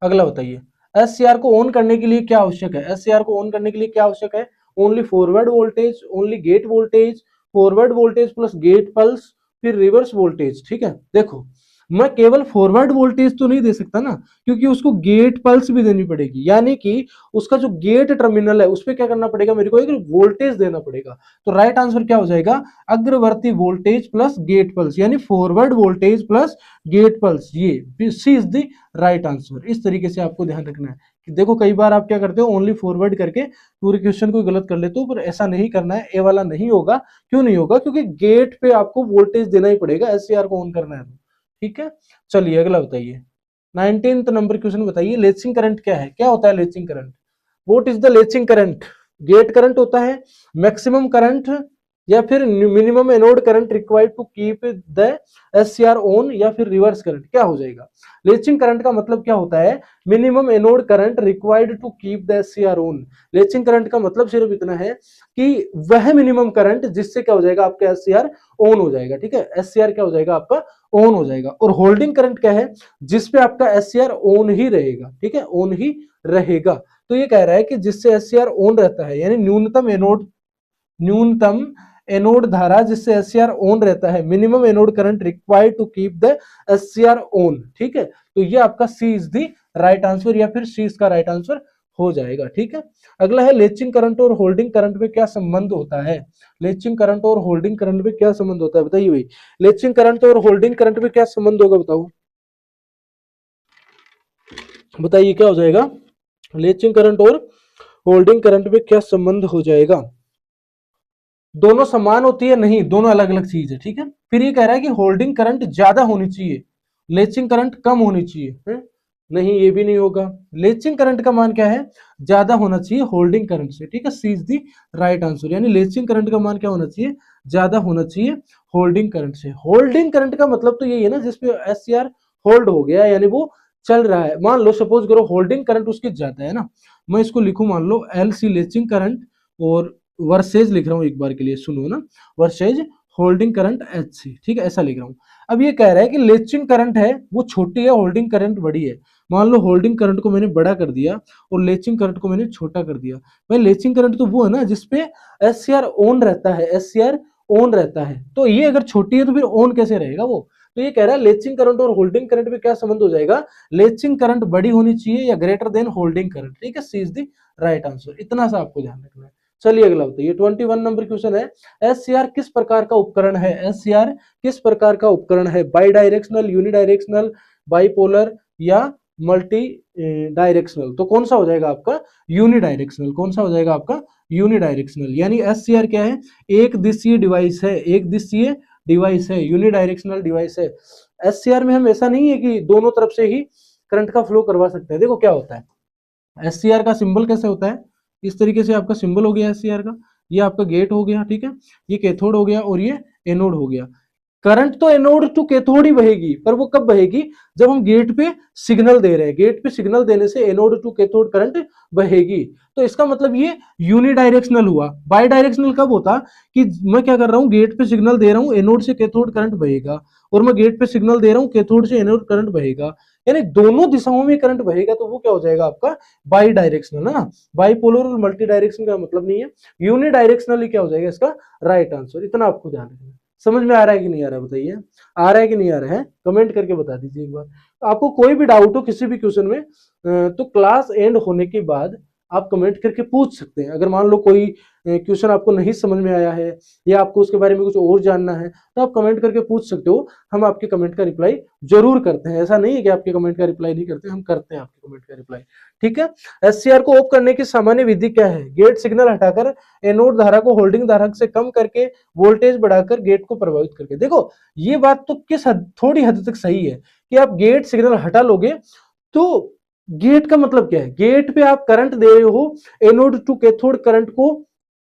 अगला बताइए, एससीआर को ऑन करने के लिए क्या आवश्यक है, एससीआर को ऑन करने के लिए क्या आवश्यक है, only forward voltage, only gate voltage, forward voltage plus gate pulse, फिर रिवर्स वोल्टेज, ठीक है। देखो मैं केवल फॉरवर्ड वोल्टेज तो नहीं दे सकता ना, क्योंकि उसको गेट पल्स भी देनी पड़ेगी, यानी कि उसका जो गेट टर्मिनल है उस पर क्या करना पड़ेगा, मेरे को एक वोल्टेज देना पड़ेगा। तो राइट आंसर क्या हो जाएगा, अग्रवर्ती वोल्टेज प्लस गेट पल्स, यानी forward voltage plus gate pulse, ये C is the right answer. इस तरीके से आपको ध्यान रखना है कि देखो कई बार आप क्या करते हो ओनली फॉरवर्ड करके पूरे क्वेश्चन को गलत कर लेते हो, पर ऐसा नहीं करना है, ए वाला नहीं होगा। क्यों नहीं होगा, क्योंकि गेट पे आपको वोल्टेज देना ही पड़ेगा एससीआर को ऑन करना है तो, ठीक है। चलिए अगला बताइए, 19 नंबर क्वेश्चन बताइए, लेचिंग करंट क्या है, क्या होता है latching current, what is the latching current. Gate current होता है, मैक्सिमम करंट, या फिर minimum anode current required to keep the SCR on, या फिर रिवर्स करंट, क्या हो जाएगा। लेचिंग करंट का मतलब क्या होता है, minimum anode current required to keep the SCR on. Latching current का मतलब सिर्फ इतना है कि वह मिनिमम करंट जिससे क्या हो जाएगा आपका एससीआर ऑन हो जाएगा, ठीक है, एससीआर क्या हो जाएगा आपका ऑन हो जाएगा। और होल्डिंग करंट क्या है, जिसपे आपका एससीआर ऑन ही रहेगा, ठीक है, ऑन ही रहेगा। तो ये कह रहा है कि जिससे एससीआर ऑन रहता है, यानी न्यूनतम एनोड धारा जिससे एससीआर ऑन रहता है, minimum anode current required to keep the SCR on, ठीक है। तो ये आपका C is the right answer, या फिर सी इसका राइट आंसर हो जाएगा, ठीक है। अगला है लेचिंग करंट और होल्डिंग करंट में क्या संबंध होता है, लेचिंग करंट और होल्डिंग करंट में क्या संबंध होता है, बताइए भाई, लेचिंग करंट और होल्डिंग करंट में क्या संबंध होगा, बताओ बताइए क्या हो जाएगा, लेचिंग करंट और होल्डिंग करंट में क्या संबंध हो जाएगा। दोनों समान होती है, नहीं, दोनों अलग अलग चीज है, ठीक है। फिर ये कह रहा है कि होल्डिंग करंट ज्यादा होनी चाहिए, लेचिंग करंट कम होनी चाहिए, है? नहीं, ये भी नहीं होगा। लेचिंग करंट का मान क्या है, ज्यादा होना चाहिए होल्डिंग करंट से, ठीक है, सी इज द राइट आंसर। यानी लेचिंग करंट का मान क्या होना चाहिए, ज्यादा होना चाहिए होल्डिंग करंट से। होल्डिंग करंट का मतलब तो यही है ना जिसपे एससीआर होल्ड हो गया, यानी वो चल रहा है। मान लो सपोज करो होल्डिंग करंट उसकी ज्यादा है ना, मैं इसको लिखूं मान लो एल सी लेचिंग करंट और वर्सेज लिख रहा हूं एक बार के लिए, सुनो ना, versus holding current H C, ठीक है, ऐसा लिख रहा हूं। अब ये कह रहा है कि लेचिंग करंट है वो छोटी है, होल्डिंग करंट बड़ी है। मान लो होल्डिंग करंट को मैंने बड़ा कर दिया और लेचिंग करंट को मैंने छोटा कर दिया। भाई लेचिंग करंट तो वो है ना जिसपे एससीआर ऑन रहता है, एससीआर ऑन रहता है, तो ये अगर छोटी है तो फिर ऑन कैसे रहेगा वो। तो ये कह रहा है लेचिंग करंट और होल्डिंग करंट में क्या संबंध हो जाएगा, लेचिंग करंट बड़ी होनी चाहिए या ग्रेटर देन होल्डिंग करंट, ठीक है, सी इज द राइट आंसर। इतना सा आपको ध्यान रखना है। चलिए अगला बताइए, 21 नंबर क्वेश्चन है, एससीआर किस प्रकार का उपकरण है, एससीआर किस प्रकार का उपकरण है, बाई डायरेक्शनल, यूनिडायरेक्शनल, बाईपोलर या मल्टी डायरेक्शनल। तो कौन सा हो जाएगा आपका, यूनिडायरेक्शनल। कौन सा हो जाएगा आपका, यूनिडायरेक्शनल। यानी एससीआर क्या है, एक दिशीय डिवाइस है, एक दिशीय डिवाइस है, यूनिडायरेक्शनल डिवाइस है। एससीआर में हम ऐसा नहीं है कि दोनों तरफ से ही करंट का फ्लो करवा सकते हैं। देखो क्या होता है, एससीआर का सिंबल कैसे होता है, इस तरीके से आपका सिंबल हो गया एससीआर का, ये आपका गेट हो गया, ठीक है, ये कैथोड हो गया और ये एनोड हो गया। करंट तो एनोड टू कैथोड ही बहेगी, पर वो कब बहेगी, जब हम गेट पे सिग्नल दे रहे हैं, गेट पे सिग्नल देने से एनोड टू कैथोड करंट बहेगी। तो इसका मतलब ये यूनिडायरेक्शनल हुआ। बाई डायरेक्शनल कब होता, कि मैं क्या कर रहा हूं, गेट पे सिग्नल दे रहा हूं, एनोड से कैथोड करंट बहेगा, और मैं गेट पे सिग्नल दे रहा हूं, कैथोड से एनोड करंट बहेगा, यानी दोनों दिशाओं में करंट बहेगा, तो वो क्या हो जाएगा आपका बाई डायरेक्शनल ना। बाईपोलर और मल्टी डायरेक्शन का मतलब नहीं है, यूनिडायरेक्शनली क्या हो जाएगा इसका राइट आंसर। इतना आपको ध्यान रखना है। समझ में आ रहा है कि नहीं आ रहा है, बताइए, आ रहा है कि नहीं आ रहा है, कमेंट करके बता दीजिए एक बार। आपको कोई भी डाउट हो किसी भी क्वेश्चन में तो क्लास एंड होने के बाद आप कमेंट करके पूछ सकते हैं। अगर मान लो कोई क्वेश्चन आपको नहीं समझ में आया है या आपको उसके बारे में कुछ और जानना है तो आप कमेंट करके पूछ सकते हो, हम आपके कमेंट का रिप्लाई जरूर करते हैं। ऐसा नहीं है कि आपके कमेंट का रिप्लाई नहीं करते, हम करते हैं आपके कमेंट का रिप्लाई, ठीक है। एससीआर को ऑफ करने की सामान्य विधि क्या है, गेट सिग्नल हटाकर एनोड धारा को होल्डिंग धारा से कम करके वोल्टेज बढ़ाकर गेट को प्रभावित करके। देखो ये बात तो थोड़ी हद तक सही है कि आप गेट सिग्नल हटा लोगे तो गेट का मतलब क्या है, गेट पे आप करंट दे रहे हो एनोड टू कैथोड करंट को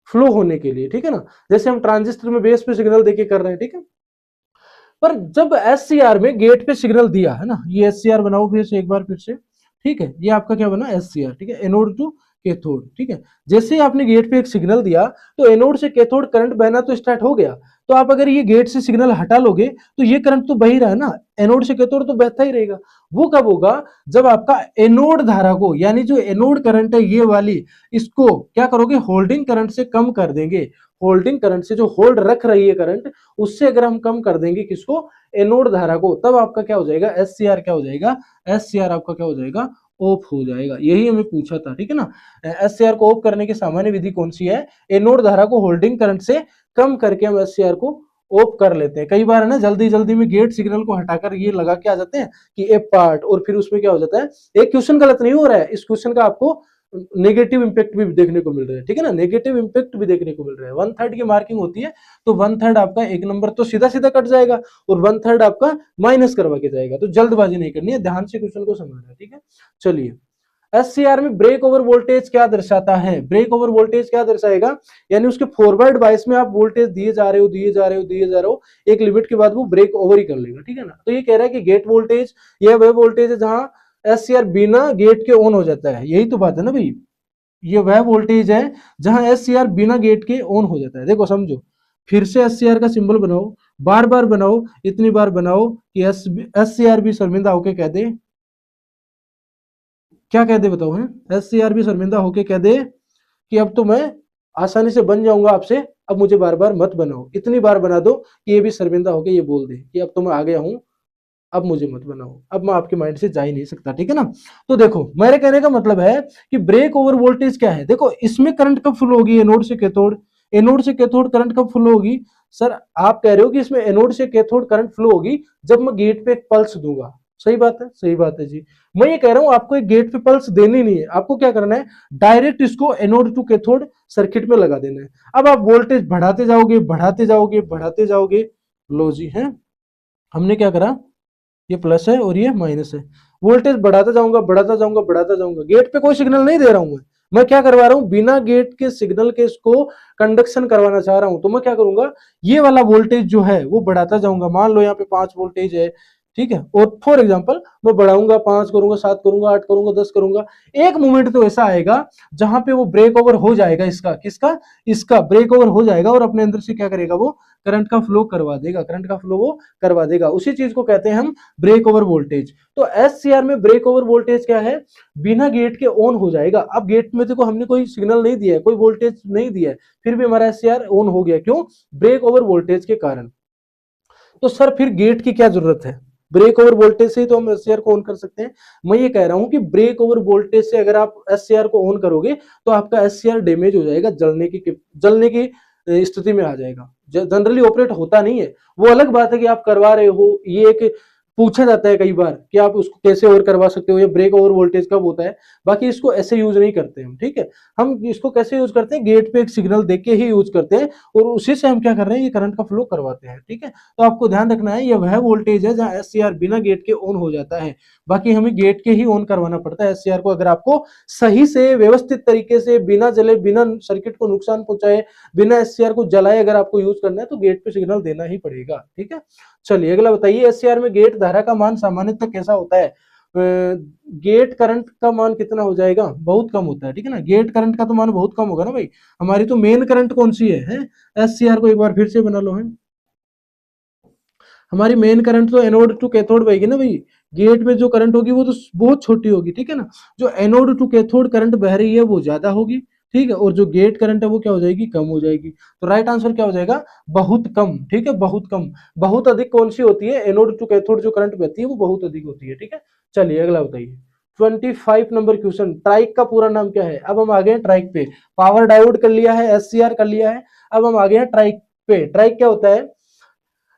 फ्लो होने के लिए, ठीक है ना, जैसे हम ट्रांजिस्टर में बेस पे सिग्नल देके कर रहे हैं, ठीक है। पर जब एससीआर में गेट पे सिग्नल दिया है ना, ये एससीआर बनाओ फिर से एक बार फिर से, ठीक है, ये आपका क्या बना एससीआर, ठीक है, एनोड टू कैथोड, ठीक है। जैसे ही आपने गेट पे एक सिग्नल दिया तो एनोड से कैथोड करंट बहना तो स्टार्ट हो गया। तो आप अगर ये गेट से सिग्नल हटा लोगे तो ये करंट तो बह ही रहा है ना, एनोड से कैथोड तो बहता ही रहेगा। वो कब होगा, जब आपका एनोड धारा को, यानी जो एनोड करंट है ये वाली, इसको क्या करोगे, होल्डिंग करंट से कम कर देंगे। होल्डिंग करंट से जो होल्ड रख रही है करंट, उससे अगर हम कम कर देंगे किसको, एनोड धारा को, तब आपका क्या हो जाएगा, एससीआर क्या हो जाएगा, एससीआर आपका क्या हो जाएगा, ऑफ हो जाएगा। यही हमें पूछा था, ठीक है ना। एससीआर को ऑफ करने की सामान्य विधि कौन सी है, एनोड धारा को होल्डिंग करंट से कम करके हम एससीआर को ऑफ कर लेते हैं। कई बार है ना जल्दी जल्दी में गेट सिग्नल को हटाकर ये लगा के आ जाते हैं कि ए पार्ट, और फिर उसमें क्या हो जाता है, एक क्वेश्चन गलत नहीं हो रहा है, इस क्वेश्चन का आपको नेगेटिव इंपैक्ट भी देखने को मिल रहा है, ठीक है ना, नेगेटिव इंपैक्ट भी देखने को मिल रहा है। 1/3 की मार्किंग होती है तो 1/3 आपका एक नंबर तो सीधा सीधा कट जाएगा और 1/3 आपका माइनस करवा के जाएगा। तो जल्दबाजी नहीं करनी है, ध्यान से क्वेश्चन को समझना है, ठीक है। चलिए, एससीआर में ब्रेक ओवर वोल्टेज क्या दर्शाता है, ब्रेक ओवर वोल्टेज क्या दर्शाएगा, यानी उसके फॉरवर्ड बायस में आप वोल्टेज दिए जा रहे हो दिए जा रहे हो दिए जा रहे हो, एक लिमिट के बाद वो ब्रेक ओवर ही कर लेगा, ठीक है ना। तो ये कह रहा है कि गेट वोल्टेज यह वह वोल्टेज है जहां एससीआर बिना गेट के ऑन हो जाता है, यही तो बात है ना भाई, ये वह वोल्टेज है जहां एससीआर बिना गेट के ऑन हो जाता है। देखो समझो, फिर से एससीआर का सिंबल बनाओ, बार बार बनाओ, इतनी बार बनाओ कि एससीआर भी शर्मिंदा होके कह दे, क्या कह दे बताओ, है एससीआर भी शर्मिंदा होके कह दे कि अब तो मैं आसानी से बन जाऊंगा आपसे, अब मुझे बार बार मत बनाओ। इतनी बार बना दो कि ये भी शर्मिंदा होके ये बोल दे कि अब तो मैं आ गया हूं, अब मुझे मत बनाओ, अब मैं आपके माइंड से जा ही नहीं सकता, ठीक है ना। तो देखो मेरे कहने का मतलब है कि ब्रेक ओवर वोल्टेज क्या है, देखो इसमें करंट कब फ्लो होगी, एनोड से कैथोड, एनोड से कैथोड करंट कब फ्लो होगी। सर आप कह रहे हो कि इसमें एनोड से कैथोड करंट फ्लो होगी जब मैं गेट पे एक पल्स दूंगा, सही बात है, सही बात है जी। मैं ये कह रहा हूं आपको एक गेट पे पल्स देनी नहीं है, आपको क्या करना है, डायरेक्ट इसको एनोड टू कैथोड सर्किट में लगा देना है। अब आप वोल्टेज बढ़ाते जाओगे बढ़ाते जाओगे बढ़ाते जाओगे, लो जी है, हमने क्या करा, ये प्लस है और ये माइनस है, वोल्टेज बढ़ाता जाऊंगा बढ़ाता जाऊंगा बढ़ाता जाऊंगा, गेट पे कोई सिग्नल नहीं दे रहा हूं मैं क्या करवा रहा हूं, बिना गेट के सिग्नल के इसको कंडक्शन करवाना चाह रहा हूं, तो मैं क्या करूंगा, ये वाला वोल्टेज जो है वो बढ़ाता जाऊंगा। मान लो यहाँ पे 5 वोल्टेज है, ठीक है, और फॉर एग्जांपल मैं बढ़ाऊंगा, 5 करूंगा, 7 करूंगा, 8 करूंगा, 10 करूंगा, एक मोमेंट तो ऐसा आएगा जहां पे वो ब्रेक ओवर हो जाएगा, इसका किसका, इसका ब्रेक ओवर हो जाएगा और अपने अंदर से क्या करेगा, वो करंट का फ्लो करवा देगा, करंट का फ्लो वो करवा देगा। उसी चीज को कहते हैं हम ब्रेक ओवर वोल्टेज। तो एससीआर में ब्रेक ओवर वोल्टेज क्या है, बिना गेट के ऑन हो जाएगा। अब गेट में देखो हमने कोई सिग्नल नहीं दिया है, कोई वोल्टेज नहीं दिया है, फिर भी हमारा एससीआर ऑन हो गया, क्यों, ब्रेक ओवर वोल्टेज के कारण। तो सर फिर गेट की क्या जरूरत है, ब्रेक ओवर वोल्टेज से ही तो हम एससीआर को ऑन कर सकते हैं। मैं ये कह रहा हूं कि ब्रेक ओवर वोल्टेज से अगर आप एससीआर को ऑन करोगे तो आपका एससीआर डैमेज हो जाएगा, जलने की स्थिति में आ जाएगा। जनरली ऑपरेट होता नहीं है, वो अलग बात है कि आप करवा रहे हो, ये एक पूछा जाता है कई बार कि आप उसको कैसे ओवर करवा सकते हो, ये ब्रेक ओवर वोल्टेज कब होता है, बाकी इसको ऐसे यूज नहीं करते हम, ठीक है। हम इसको कैसे यूज करते हैं, गेट पे एक सिग्नल देके ही यूज करते हैं और उसी से हम क्या कर रहे हैं, ये करंट का फ्लो करवाते हैं, ठीक है। तो आपको ध्यान रखना है, ये वह वोल्टेज है जहां एससीआर बिना गेट के ऑन हो जाता है, बाकी हमें गेट के ही ऑन करवाना पड़ता है एससीआर को। अगर आपको सही से व्यवस्थित तरीके से बिना जले, बिना सर्किट को नुकसान पहुंचाए, बिना एससीआर को जलाए अगर आपको यूज करना है तो गेट पे सिग्नल देना ही पड़ेगा, ठीक है। चलिए अगला बताइए, एससीआर में गेट धारा का मान सामान्यतः कैसा होता है। गेट करंट का मान कितना हो जाएगा, बहुत कम होता है, ठीक है ना, गेट करंट का तो मान बहुत कम होगा ना भाई। हमारी तो मेन करंट कौन सी है, एससीआर को एक बार फिर से बना लो है, हमारी मेन करंट तो एनोड टू कैथोड बहेगी ना भाई। गेट में जो करंट होगी वो तो बहुत छोटी होगी, ठीक है ना, जो एनोड टू कैथोड करंट बह रही है वो ज्यादा होगी, ठीक है, और जो गेट करंट है वो क्या हो जाएगी, कम हो जाएगी। तो राइट आंसर क्या हो जाएगा, बहुत कम, ठीक है, बहुत कम। बहुत अधिक कौन सी होती है, एनोड टू कैथोड जो करंट बहती है वो बहुत अधिक होती है, ठीक है। चलिए अगला बताइए, 25 नंबर क्वेश्चन, ट्राइक का पूरा नाम क्या है। अब हम आ गए ट्राइक पे, पावर डायोड कर लिया है, एससीआर कर लिया है, अब हम आ गए ट्राइक पे। ट्राइक क्या होता है,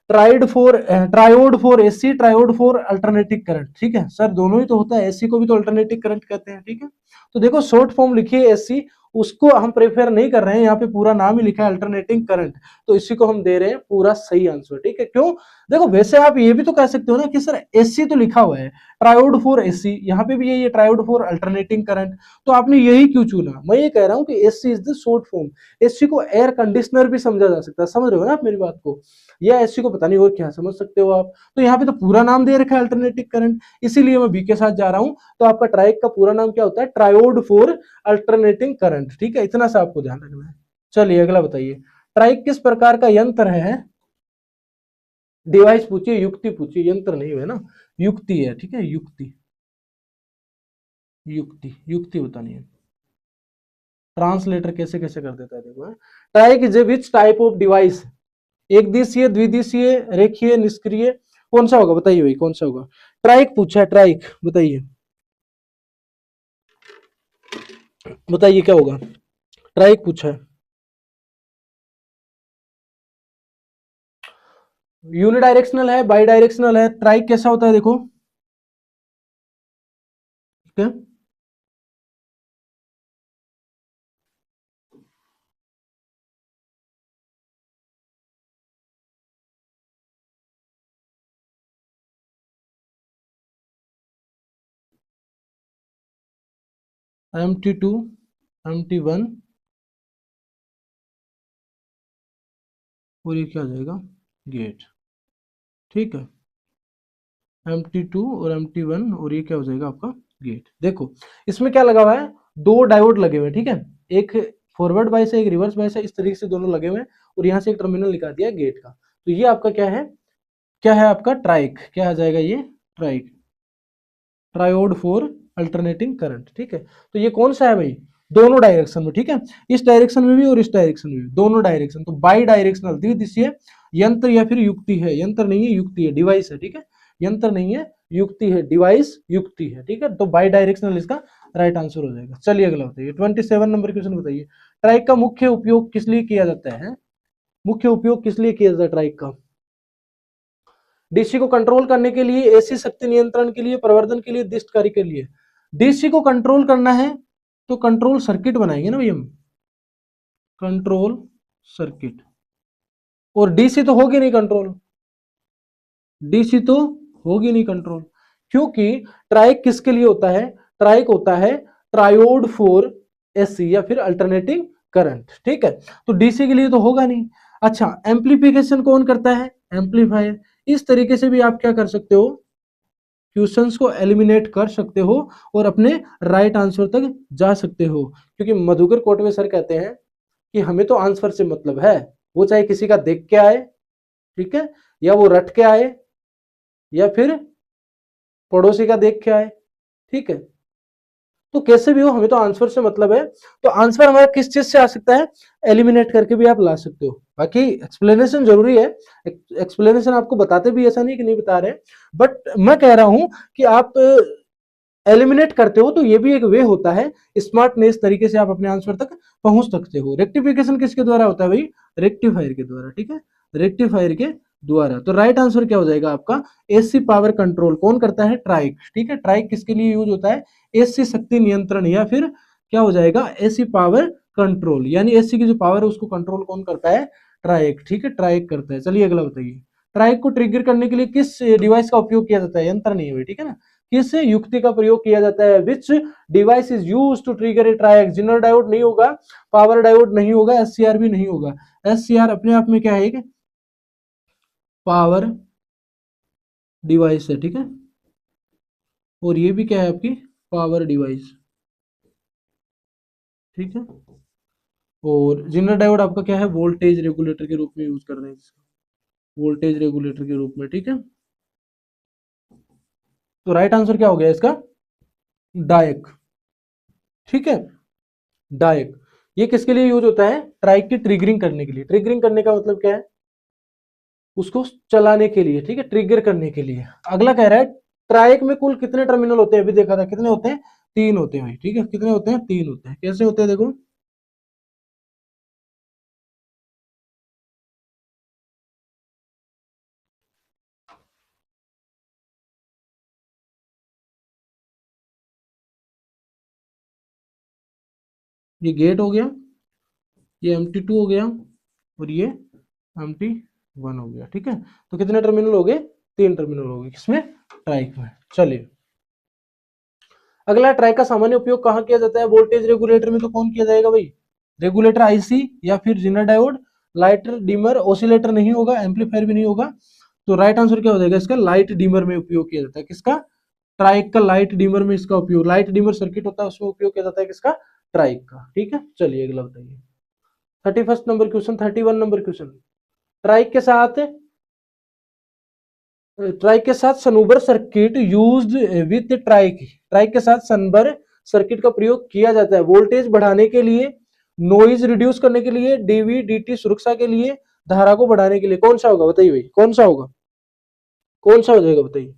triode for AC, triode for alternative current, ठीक है सर, दोनों ही तो होता है, एसी को भी तो अल्टरनेटिव करंट कहते हैं, ठीक है। तो देखो शॉर्ट फॉर्म लिखिए एसी, उसको हम प्रेफर नहीं कर रहे हैं, यहाँ पे पूरा नाम ही लिखा है अल्टरनेटिंग करंट, तो इसी को हम दे रहे हैं पूरा सही आंसर, ठीक है। क्यों, देखो वैसे आप ये भी तो कह सकते हो ना कि सर एसी तो लिखा हुआ है, ट्रायोड फॉर एसी, यहाँ पे भी ये ट्रायोड फॉर अल्टरनेटिंग करंट, तो आपने यही क्यों चुना। मैं ये कह रहा हूँ कि AC is the short form, AC को एयर कंडीशनर भी समझा जा सकता है, समझ रहे हो ना आप मेरी बात को, या एसी को पता नहीं और क्या समझ सकते हो आप। तो यहाँ पे तो पूरा नाम दे रखा है अल्टरनेटिव करंट, इसीलिए मैं बी के साथ जा रहा हूं। तो आपका ट्राइक का पूरा नाम क्या होता है, ट्रायोड फॉर अल्टरनेटिंग करंट, ठीक है, इतना सा आपको ध्यान रखना है। चलिए अगला बताइए, ट्राइक किस प्रकार का यंत्र है, डिवाइस पूछिए, युक्ति पूछिए, यंत्र नहीं है ना, युक्ति है, ठीक है, युक्ति, युक्ति युक्ति बतानी है। ट्रांसलेटर कैसे कैसे कर देता है देखो, triac is which type of device, एक दिशीय, द्विदिशीय, रेखीय, निष्क्रिय, कौन सा होगा बताइए भाई, कौन सा होगा। ट्राइक पूछा है, ट्राइक बताइए, बताइए क्या होगा, ट्राइक पूछा है। यूनिडायरेक्शनल है, बाई डायरेक्शनल है, ट्राइक कैसा होता है देखो, ठीक है। MT2, MT1, और ये क्या आ जाएगा, गेट, ठीक है, MT2 और MT1, और ये क्या हो जाएगा आपका गेट। देखो इसमें क्या लगा हुआ है, दो डायोड लगे हुए हैं, ठीक है, एक फॉरवर्ड बायस है, एक रिवर्स बायस है, इस तरीके से दोनों लगे हुए हैं, और यहाँ से एक टर्मिनल निकाल दिया गेट का। तो ये आपका क्या है, क्या है आपका ट्राइक, क्या आ जाएगा ये, triac, triode for alternating current, ठीक है। तो ये कौन सा है भाई, दोनों डायरेक्शन में, ठीक है, इस डायरेक्शन में भी और इस डायरेक्शन में भी, दोनों डायरेक्शन, तो बाई डायरेक्शनल द्विदिशीय यंत्र या फिर युक्ति है, यंत्र नहीं है युक्ति है, डिवाइस है, ठीक है, यंत्र नहीं है युक्ति है, डिवाइस युक्ति है, ठीक है। तो बाई डायरेक्शनल इसका राइट आंसर हो जाएगा। चलिए अगला बताइए, 27 नंबर क्वेश्चन बताइए, ट्राइक का मुख्य उपयोग किस लिए किया जाता है, मुख्य उपयोग किस लिए किया जाता है ट्राइक का, डीसी को कंट्रोल करने के लिए, एसी शक्ति नियंत्रण के लिए, प्रवर्धन के लिए, दिष्ट कार्य के लिए। डीसी को कंट्रोल करना है तो कंट्रोल सर्किट बनाएंगे ना भाई हम, कंट्रोल सर्किट, और डीसी तो होगी नहीं कंट्रोल, डीसी तो होगी नहीं कंट्रोल, क्योंकि ट्राइक किसके लिए होता है? ट्राइक होता है ट्रायोड फॉर एसी या फिर अल्टरनेटिंग करंट, ठीक है। तो डीसी के लिए तो होगा नहीं। अच्छा, एम्प्लीफिकेशन कौन करता है? एम्पलीफायर। इस तरीके से भी आप क्या कर सकते हो, क्वेश्चंस को एलिमिनेट कर सकते हो और अपने राइट आंसर तक जा सकते हो। क्योंकि मधुकर कोटवे सर कहते हैं कि हमें तो आंसर से मतलब है, वो चाहे किसी का देख के आए, ठीक है, या वो रट के आए, या फिर पड़ोसी का देख के आए, ठीक है। तो कैसे भी हो, हमें तो आंसर से मतलब है। तो आंसर हमारा किस चीज से आ सकता है? एलिमिनेट करके भी आप ला सकते हो। बाकी एक्सप्लेनेशन जरूरी है, एक्सप्लेनेशन आपको बताते भी ऐसा नहीं कि नहीं बता रहे, बट मैं कह रहा हूं कि आप एलिमिनेट करते हो तो ये भी एक वे होता है, स्मार्टनेस तरीके से आप अपने आंसर तक पहुंच सकते हो। रेक्टिफिकेशन किसके द्वारा होता है भाई? रेक्टिफायर के द्वारा, ठीक है, रेक्टिफायर के द्वारा। तो राइट आंसर क्या हो जाएगा आपका? एसी पावर कंट्रोल कौन करता है? ट्राइक, ठीक है। ट्राइक किसके लिए यूज होता है? एसी शक्ति नियंत्रण, या फिर क्या हो जाएगा? एसी पावर कंट्रोल, यानी एसी की जो पावर है उसको कंट्रोल कौन करता है? ट्राइक, ठीक है, ट्राइक करता है। चलिए अगला बताइए, ट्राइक को ट्रिगर करने के लिए किस डिवाइस का उपयोग किया जाता है? यंत्र नहीं है भाई, ठीक है ना। किस युक्ति का प्रयोग किया जाता है? Which device is used to trigger a triac? Zener diode नहीं होगा, पावर डायोड नहीं होगा, एससीआर भी नहीं होगा। एससीआर अपने आप में क्या है? एक पावर डिवाइस है, ठीक है, और ये भी क्या है? आपकी पावर डिवाइस, ठीक है। और जिनर डायोड आपका क्या है? वोल्टेज रेगुलेटर के रूप में यूज कर रहे हैं, वोल्टेज रेगुलेटर के रूप में, ठीक है। तो राइट आंसर क्या हो गया इसका? डायक, ठीक है, डायक। ये किसके लिए यूज होता है? ट्राइक की ट्रिगरिंग करने के लिए। ट्रिगरिंग करने का मतलब क्या है? उसको चलाने के लिए, ठीक है, ट्रिगर करने के लिए। अगला कह रहा है ट्राइक में कुल कितने टर्मिनल होते हैं? अभी देखा था, कितने होते हैं? 3 होते हैं भाई, ठीक है। कितने होते हैं? 3 होते हैं। कैसे होते हैं देखो, ये गेट हो गया, ये MT2 हो गया, और ये MT1 हो गया, ठीक है। तो कितने टर्मिनल हो गए? 3 टर्मिनल हो गए, किसमें? ट्राइक में। चलिए अगला, ट्राइक का सामान्य उपयोग कहाँ किया जाता है? वोल्टेज रेगुलेटर में तो कौन किया जाएगा भाई? रेगुलेटर आईसी, या फिर zener diode, lighter dimmer, oscillator नहीं होगा, एम्पलीफायर भी नहीं होगा। तो राइट आंसर क्या हो जाएगा इसका? लाइट डिमर में उपयोग किया जाता है। किसका? ट्राइक का लाइट डिमर में इसका उपयोग, लाइट डिमर सर्किट होता है उसमें उपयोग किया जाता है। किसका? ट्राइक का, ठीक है। चलिए अगला बताइए, 31 number question, 31 number question. TRIAC के साथ ट्राइक के साथ snubber circuit used with TRIAC, TRIAC के साथ सनबर सर्किट का प्रयोग किया जाता है वोल्टेज बढ़ाने के लिए, नॉइज रिड्यूस करने के लिए, डीवी डीटी सुरक्षा के लिए, धारा को बढ़ाने के लिए। कौन सा होगा बताइए भाई, कौन सा होगा? कौन सा हो जाएगा बताइए,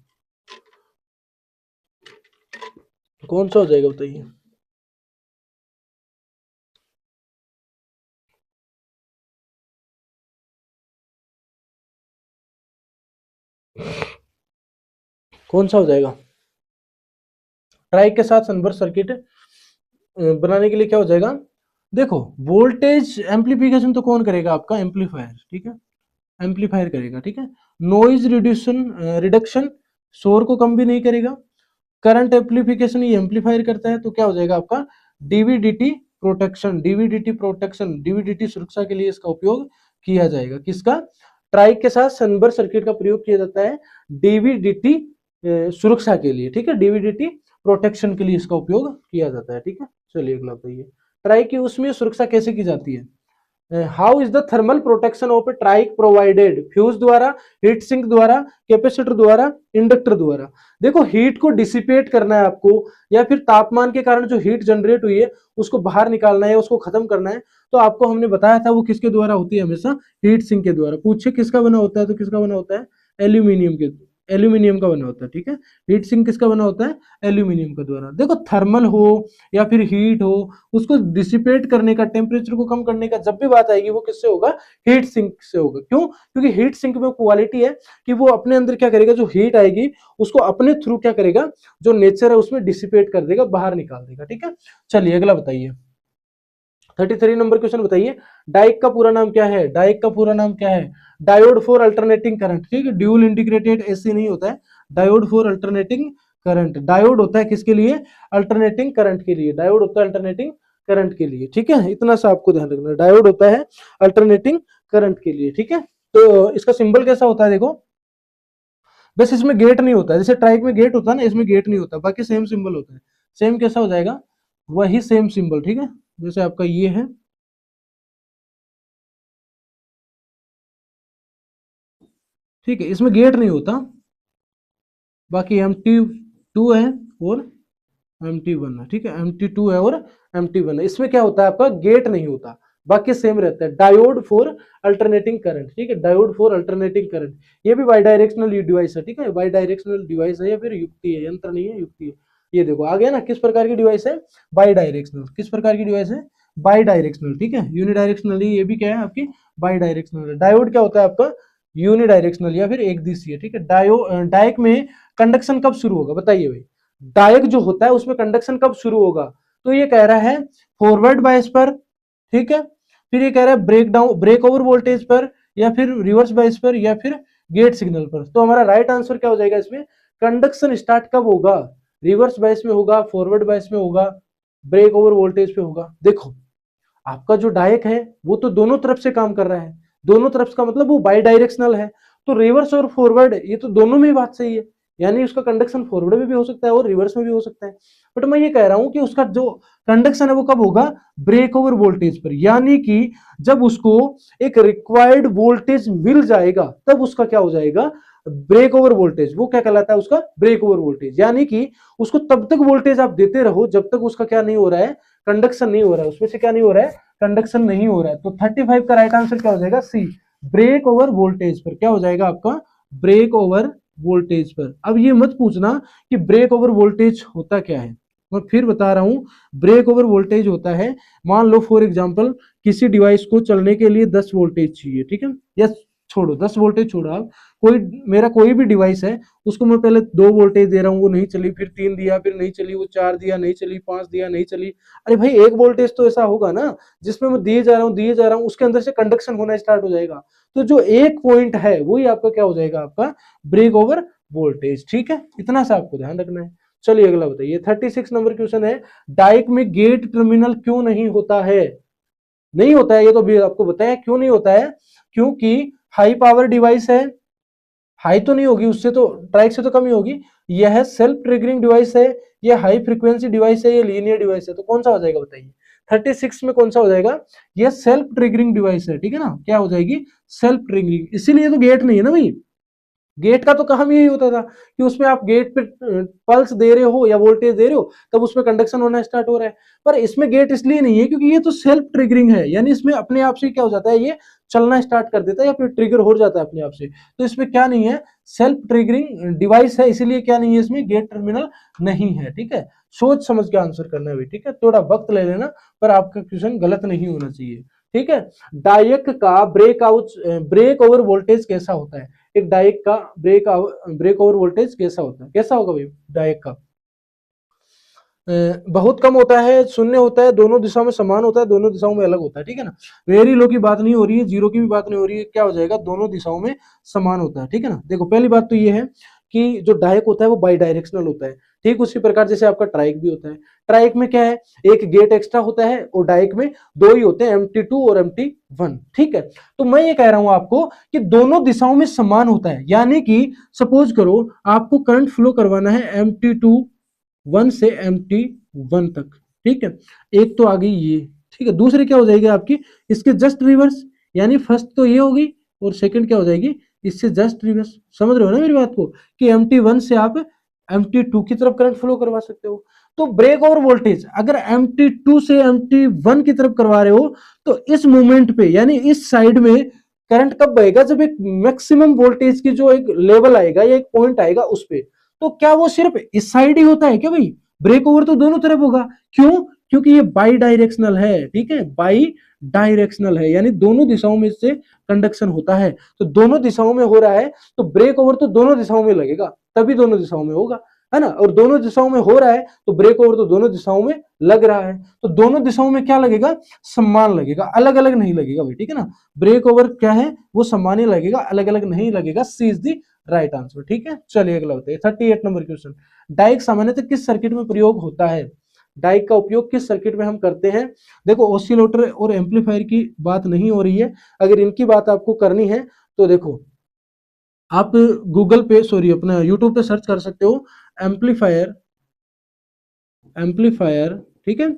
कौन सा हो जाएगा बताइए? कौन सा हो जाएगा? ट्राइक के साथ सनबर सर्किट बनाने के लिए क्या हो जाएगा? देखो, वोल्टेज एम्पलीफिकेशन तो कौन करेगा? आपका एम्पलीफायर, ठीक है, एम्पलीफायर करेगा, ठीक है। नॉइज रिड्यूशन रिडक्शन, शोर को कम भी नहीं करेगा। करंट एम्पलीफिकेशन ये एम्पलीफायर करता है। तो क्या हो जाएगा आपका? डीवीडीटी प्रोटेक्शन, डीवीडीटी प्रोटेक्शन, डीवीडीटी सुरक्षा के लिए इसका उपयोग किया जाएगा। किसका? ट्राइक के साथ सनबर सर्किट का प्रयोग किया जाता है डीवीडीटी सुरक्षा के लिए, ठीक है, डीवीडीटी प्रोटेक्शन के लिए इसका उपयोग किया जाता है, ठीक है। चलिए अगला बताइए, ट्राइक की उसमें सुरक्षा कैसे की जाती है? How is the thermal protection of a triac provided? Fuse द्वारा, हीट सिंक द्वारा, कैपेसिटर द्वारा, इंडक्टर द्वारा। देखो, हीट को डिसिपेट करना है आपको, या फिर तापमान के कारण जो हीट जनरेट हुई है उसको बाहर निकालना है, उसको खत्म करना है। तो आपको हमने बताया था वो किसके द्वारा होती है? हमेशा हीट सिंक के द्वारा। पूछे किसका बना होता है, तो किसका बना होता है? एल्यूमिनियम के, एल्यूमिनियम का बना होता है, ठीक है। हीट सिंक किसका बना होता है? एल्यूमिनियम का द्वारा। देखो, थर्मल हो या फिर हीट हो, उसको डिसिपेट करने का, टेम्परेचर को कम करने का जब भी बात आएगी वो किससे होगा? हीट सिंक से होगा। क्यों? क्योंकि हीट सिंक में क्वालिटी है कि वो अपने अंदर क्या करेगा, जो हीट आएगी उसको अपने थ्रू क्या करेगा, जो नेचर है उसमें डिसिपेट कर देगा, बाहर निकाल देगा, ठीक है। चलिए अगला बताइए, 33 नंबर क्वेश्चन बताइए, डाइक का पूरा नाम क्या है? डाइक का पूरा नाम क्या है? डायोड फॉर अल्टरनेटिंग करंट, ठीक है, ड्यूल इंटीग्रेटेड एसी नहीं होता है, diode for alternating current. Diode होता है किसके लिए? अल्टरनेटिंग करंट के लिए। डायोड होता है अल्टरनेटिंग करंट के लिए, ठीक है, इतना सा आपको ध्यान रखना है। डायोड होता है अल्टरनेटिंग करंट के लिए, ठीक है। तो इसका सिंबल कैसा होता है देखो, बस इसमें गेट नहीं होता है, जैसे ट्राइक में गेट होता है ना, इसमें गेट नहीं होता, बाकी सेम सिंबल होता है। सेम कैसा हो जाएगा? वही सेम सिंबल, ठीक है, जैसे आपका ये है, ठीक है, इसमें गेट नहीं होता। बाकी MT2 है और MT1 है, ठीक है, MT2 है और MT1 है। इसमें क्या होता है आपका? गेट नहीं होता, बाकी सेम रहता है। डायोड फॉर अल्टरनेटिंग करंट, ठीक है, डायोड फॉर अल्टरनेटिंग करंट। ये भी बाई डायरेक्शनल डिवाइस है, ठीक है, बाई डायरेक्शनल डिवाइस है या फिर युक्ति है, यंत्र नहीं है, युक्ति है। ये देखो आ गया ना, किस प्रकार की डिवाइस है? By directional. किस प्रकार की डिवाइस है? बाई डायरेक्शनल, ठीक है, यूनिडायरेक्शनल। ये भी क्या है आपकी? By directional. डायोड क्या होता है आपका? यूनिडायरेक्शनल या फिर एक दिशीय, ठीक है। डायक में कंडक्शन कब शुरू होगा बताइए भाई? डायक जो होता है उसमें कंडक्शन कब शुरू होगा? तो ये कह रहा है फॉरवर्ड बायस पर, ठीक है, फिर ये कह रहा है ब्रेक ओवर वोल्टेज पर, या फिर रिवर्स बायस पर, या फिर गेट सिग्नल पर। तो हमारा राइट आंसर क्या हो जाएगा इसमें? कंडक्शन स्टार्ट कब होगा? रिवर्स बायस में होगा, फॉरवर्ड बायस में होगा, ब्रेक ओवर वोल्टेज पे होगा। देखो आपका जो डायक है वो तो दोनों तरफ से काम कर रहा है, दोनों तरफ का मतलब वो बाई डायरेक्शनल है, तो रिवर्स और फॉरवर्ड ये तो दोनों में बात सही है, यानी उसका कंडक्शन फॉरवर्ड में भी हो सकता है और रिवर्स में भी हो सकता है। बट मैं ये कह रहा हूं कि उसका जो कंडक्शन है वो कब होगा? ब्रेक ओवर वोल्टेज पर, यानी कि जब उसको एक रिक्वायर्ड वोल्टेज मिल जाएगा तब उसका क्या हो जाएगा? Break over voltage. वो क्या कहलाता है? उसका ब्रेक ओवर वोल्टेज। यानी कि उसको तब तक वोल्टेज आप देते रहो जब तक उसका क्या नहीं हो रहा है? कंडक्शन नहीं हो रहा है, उसमें से क्या नहीं हो रहा है? कंडक्शन नहीं हो रहा है। तो 35 का राइट आंसर क्या हो जाएगा? सी, ब्रेक ओवर वोल्टेज पर। क्या हो जाएगा आपका? ब्रेक ओवर वोल्टेज पर। अब ये मत पूछना कि ब्रेक ओवर वोल्टेज होता क्या है, मैं फिर बता रहा हूं। ब्रेक ओवर वोल्टेज होता है, मान लो फॉर एग्जांपल किसी डिवाइस को चलने के लिए 10 वोल्टेज चाहिए, ठीक है, या छोड़ो 10 वोल्टेज छोड़ो, आप कोई मेरा कोई भी डिवाइस है उसको मैं पहले 2 वोल्टेज दे रहा हूँ, वो नहीं चली, फिर 3 दिया, फिर नहीं चली, वो 4 दिया नहीं चली, 5 दिया नहीं चली। अरे भाई एक वोल्टेज तो ऐसा होगा ना जिसमें मैं दिए जा रहा हूँ उसके अंदर से कंडक्शन होना स्टार्ट हो जाएगा। तो जो एक पॉइंट है वही आपका क्या हो जाएगा? आपका ब्रेक ओवर वोल्टेज, ठीक है, इतना सा आपको ध्यान रखना है। चलिए अगला बताइए, 36 नंबर क्वेश्चन है, डाइक में गेट टर्मिनल क्यों नहीं होता है? नहीं होता है, ये तो भी आपको बताया क्यों नहीं होता है। क्योंकि हाई पावर डिवाइस है, हाई तो नहीं होगी उससे, तो ट्राइक से तो कम ही होगी। यह सेल्फ ट्रिगरिंग डिवाइस है, ये हाई फ्रीक्वेंसी डिवाइस है, ये लीनियर डिवाइस है, तो कौन सा हो जाएगा बताइए? 36 में कौन सा हो जाएगा? ये सेल्फ ट्रिगरिंग डिवाइस है, ठीक है ना, क्या हो जाएगी? सेल्फ ट्रिगरिंग, इसीलिए तो गेट नहीं है ना भाई। गेट का तो काम यही होता था कि उसमें आप गेट पे पल्स दे रहे हो या वोल्टेज दे रहे हो तब उसमें कंडक्शन होना स्टार्ट हो रहा है। पर इसमें गेट इसलिए नहीं है क्योंकि ये तो सेल्फ ट्रिगरिंग है, यानी इसमें अपने आप से क्या हो जाता है? ये चलना स्टार्ट कर देता है या फिर ट्रिगर हो जाता है अपने आप से। तो इसमें क्या नहीं है? सेल्फ ट्रिगरिंग डिवाइस है, इसीलिए क्या नहीं है इसमें? गेट टर्मिनल नहीं है, ठीक है। सोच समझ के आंसर करना है भाई, ठीक है, थोड़ा वक्त ले लेना पर आपका क्वेश्चन गलत नहीं होना चाहिए, ठीक है। डायक का ब्रेक ओवर वोल्टेज कैसा होता है? एक डायक का ब्रेक ओवर वोल्टेज कैसा होता है? कैसा होगा भाई डायक का? बहुत कम होता है, शून्य होता है, दोनों दिशाओं में समान होता है, दोनों दिशाओं में अलग होता है, ठीक है ना। वेरी लो की बात नहीं हो रही है, जीरो की भी बात नहीं हो रही है, क्या हो जाएगा? दोनों दिशाओं में समान होता है, ठीक है ना। देखो पहली बात तो ये है कि जो डायक होता है वो बाई डायरेक्शनल होता है, ठीक उसी प्रकार जैसे आपका ट्राइक भी होता है। ट्राइक में क्या है? एक गेट एक्स्ट्रा होता है और डायक में 2 ही होते हैं, MT2 और MT1, ठीक है। तो मैं ये कह रहा हूं आपको कि दोनों दिशाओं में समान होता है, यानी कि सपोज करो आपको करंट फ्लो करवाना है MT1 से MT1 तक, ठीक है, एक तो आ गई ये, ठीक है, दूसरी क्या हो जाएगी आपकी? इसके जस्ट रिवर्स, यानी फर्स्ट तो ये होगी और सेकंड क्या हो जाएगी? इससे जस्ट रिवर्स। समझ रहे हो ना मेरी बात को, कि MT1 से आप MT2 की तरफ करंट फ्लो करवा सकते हो। तो ब्रेक ओवर वोल्टेज अगर MT2 से MT1 की तरफ करवा रहे हो तो इस मोमेंट पे, यानी इस साइड में करंट कब बहेगा? जब एक मैक्सिमम वोल्टेज की जो एक लेवल आएगा या एक पॉइंट आएगा उस पे। तो क्या वो सिर्फ इस साइड ही होता है क्या भाई? ब्रेक ओवर तो दोनों तरफ होगा। क्यों? क्योंकि ये बाई डायरेक्शनल है, ठीक है, बाई डायरेक्शनल है, यानी दोनों दिशाओं में से कंडक्शन होता है। तो दोनों दिशाओं में हो रहा है तो ब्रेक ओवर तो दोनों दिशाओं में लगेगा, तभी दोनों दिशाओं में होगा, है ना। और दोनों दिशाओं में हो रहा है तो ब्रेक ओवर तो दोनों दिशाओं में लग रहा है। तो दोनों दिशाओं में क्या लगेगा? समान लगेगा, अलग अलग नहीं लगेगा भाई, ठीक है ना। ब्रेक ओवर क्या है? वो समान ही लगेगा, अलग अलग नहीं लगेगा। सी इज दी राइट आंसर। ठीक है, चलिए अगला बताइए 38 नंबर क्वेश्चन। डाइक सामान्यतः किस सर्किट में प्रयोग होता है? डाइक का उपयोग किस सर्किट में हम करते हैं? देखो ऑसिलेटर और एम्पलीफायर की बात नहीं हो रही है, अगर इनकी बात आपको करनी है तो देखो आप गूगल पे सॉरी अपना यूट्यूब पे सर्च कर सकते हो एम्पलीफायर, एम्पलीफायर, ठीक है,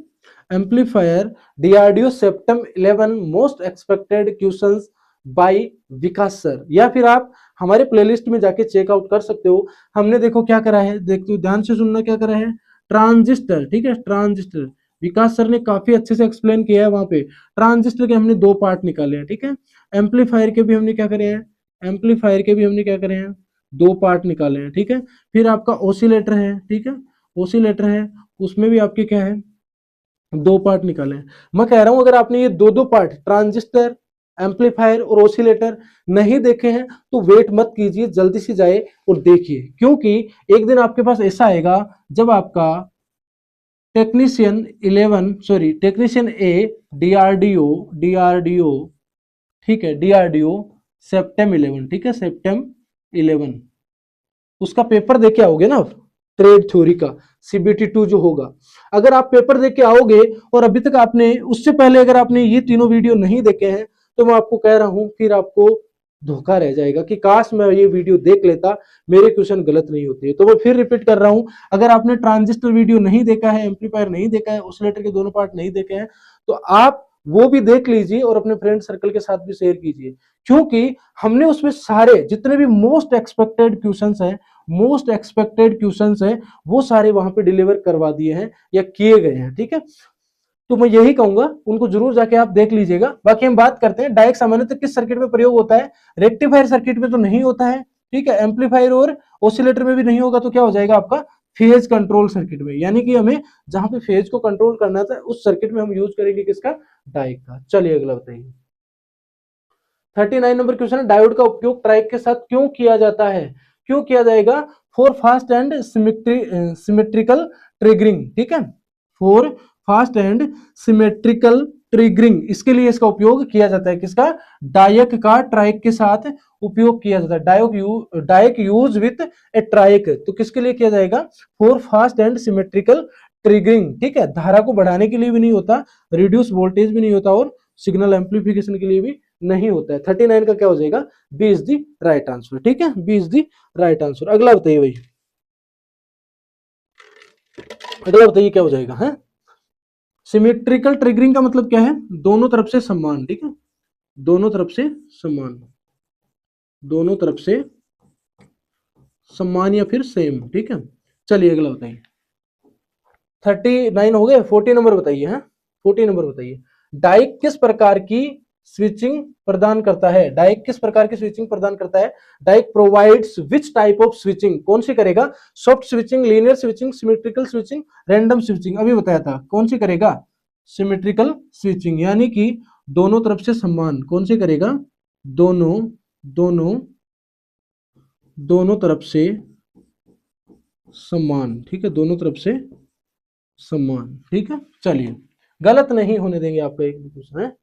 amplifier DRDO septum 11 most expected questions bye विकास सर, या फिर आप हमारे प्लेलिस्ट में जाके चेकआउट कर सकते हो। हमने देखो क्या करा है, देखते हो ध्यान से सुनना, क्या करा है, ट्रांजिस्टर, ठीक है, ट्रांजिस्टर विकास सर ने काफी अच्छे से एक्सप्लेन किया है वहां पे। ट्रांजिस्टर के हमने दो पार्ट निकाले हैं, ठीक है। एम्पलीफायर के भी हमने क्या करे हैं, एम्पलीफायर के भी हमने क्या करे हैं, दो पार्ट निकाले हैं, ठीक है। फिर आपका ओसिलेटर है, ठीक है, ओसिलेटर है, उसमें भी आपके क्या है, दो पार्ट निकाले हैं। मैं कह रहा हूं अगर आपने ये दो दो पार्ट ट्रांजिस्टर, एम्पलीफायर और ओसिलेटर नहीं देखे हैं तो वेट मत कीजिए, जल्दी से जाए और देखिए, क्योंकि एक दिन आपके पास ऐसा आएगा जब आपका technician 11 sorry technician A DRDO, DRDO, ठीक है, डीआरडीओ सेप्टेम 11, ठीक है, सेप्टेम 11 उसका पेपर देके आओगे ना आप, ट्रेड थ्योरी का सीबीटी 2 जो होगा, अगर आप पेपर देके आओगे और अभी तक आपने उससे पहले अगर आपने ये तीनों वीडियो नहीं देखे हैं तो मैं आपको कह रहा हूं फिर आपको धोखा रह जाएगा कि काश मैं ये वीडियो देख लेता, मेरे क्वेश्चन गलत नहीं होते। तो मैं फिर रिपीट कर रहा हूं, अगर आपने ट्रांजिस्टर वीडियो नहीं देखा है, एम्पलीफायर नहीं देखा है, ऑसिलेटर के दोनों पार्ट नहीं देखे हैं तो आप वो भी देख लीजिए और अपने फ्रेंड सर्कल के साथ भी शेयर कीजिए, क्योंकि हमने उसमें सारे जितने भी मोस्ट एक्सपेक्टेड क्वेश्चंस हैं, मोस्ट एक्सपेक्टेड क्वेश्चंस हैं, वो सारे वहां पे डिलीवर करवा दिए हैं या किए गए हैं, ठीक है। तो मैं यही कहूंगा उनको जरूर जाके आप देख लीजिएगा। बाकी हम बात करते हैं डायरेक्ट सामान्यतः किस सर्किट में प्रयोग होता है, रेक्टिफायर सर्किट में तो नहीं होता है, ठीक है, एम्पलीफायर और ओसिलेटर में भी नहीं होगा, तो क्या हो जाएगा आपका फेज कंट्रोल सर्किट में, यानी कि हमें जहां पे फेज को कंट्रोल करना था उस सर्किट में हम यूज करेंगे किसका, डायोड का। चलिए अगला बताइए 39 नंबर क्वेश्चन है, डायोड का उपयोग ट्राइक के साथ क्यों किया जाता है? क्यों किया जाएगा? For fast and symmetrical triggering, ठीक है, for fast and symmetrical triggering, इसके लिए इसका उपयोग किया जाता है, किसका, डायक का ट्राइक के साथ उपयोग किया जाता है। डायक यूज विथ ए ट्राइक, तो किसके लिए किया जाएगा, for fast and symmetrical triggering, ठीक है, धारा को बढ़ाने के लिए भी नहीं होता, रिड्यूस वोल्टेज भी नहीं होता और सिग्नल एम्पलीफिकेशन के लिए भी नहीं होता है। 39 का क्या हो जाएगा, B is the right answer, ठीक है, B is the right answer. अगला बताइए भाई, अगला बताइए क्या हो जाएगा, है सिमेट्रिकल ट्रिगरिंग का मतलब क्या है, दोनों तरफ से समान, ठीक है, दोनों तरफ से समान, दोनों तरफ से समान या फिर सेम, ठीक है। चलिए अगला बताइए 39 हो गए, 40 नंबर बताइए, है 40 नंबर बताइए, डाइक किस प्रकार की स्विचिंग प्रदान करता है? डाइक किस प्रकार की स्विचिंग प्रदान करता है? Diac provides which type of switching, कौन सी करेगा, soft switching, linear switching, symmetrical switching, random switching, अभी बताया था, कौन सी करेगा, सिमेट्रिकल स्विचिंग, यानी कि दोनों तरफ से समान, कौन सी करेगा, दोनों दोनों दोनों तरफ से समान, ठीक है, दोनों तरफ से समान, ठीक है। चलिए गलत नहीं होने देंगे आपका एक भी क्वेश्चन, है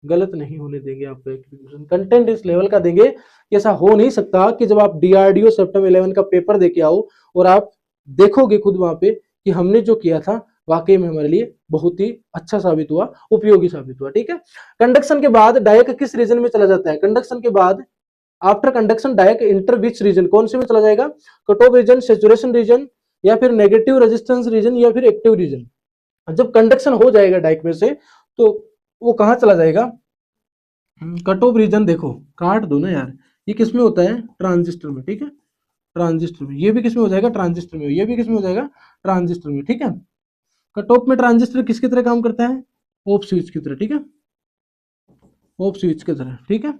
गलत नहीं होने देंगे आपका एक भी क्वेश्चन, कंटेंट इस लेवल का देंगे कि ऐसा हो नहीं सकता कि जब आप डीआरडीओ सेप्टेम 11 का पेपर देके आओ और आप देखोगे खुद वहां पे कि हमने जो किया था वाकई में हमारे लिए बहुत ही अच्छा साबित हुआ, उपयोगी साबित हुआ, ठीक है। कंडक्शन के बाद डायक किस रीजन में चला जाता है? कंडक्शन के बाद after conduction diac enter which region, कौन से में चला जाएगा, cut off region, saturation region, या फिर नेगेटिव रेजिस्टेंस रीजन, या फिर एक्टिव रीजन। जब कंडक्शन हो जाएगा डाइक में से तो वो कहां चला जाएगा, कट ऑफ रीजन, देखो काट दो ना यार, ये किस में होता है, ट्रांजिस्टर में, ठीक है, ट्रांजिस्टर में, ये भी किस में हो जाएगा, ट्रांजिस्टर में, ये भी किस में हो जाएगा, ट्रांजिस्टर में, ठीक है। कट ऑफ में ट्रांजिस्टर किसकी तरह काम करता है, ऑफ स्विच की तरह, ठीक है, ऑफ स्विच की तरह, ठीक है।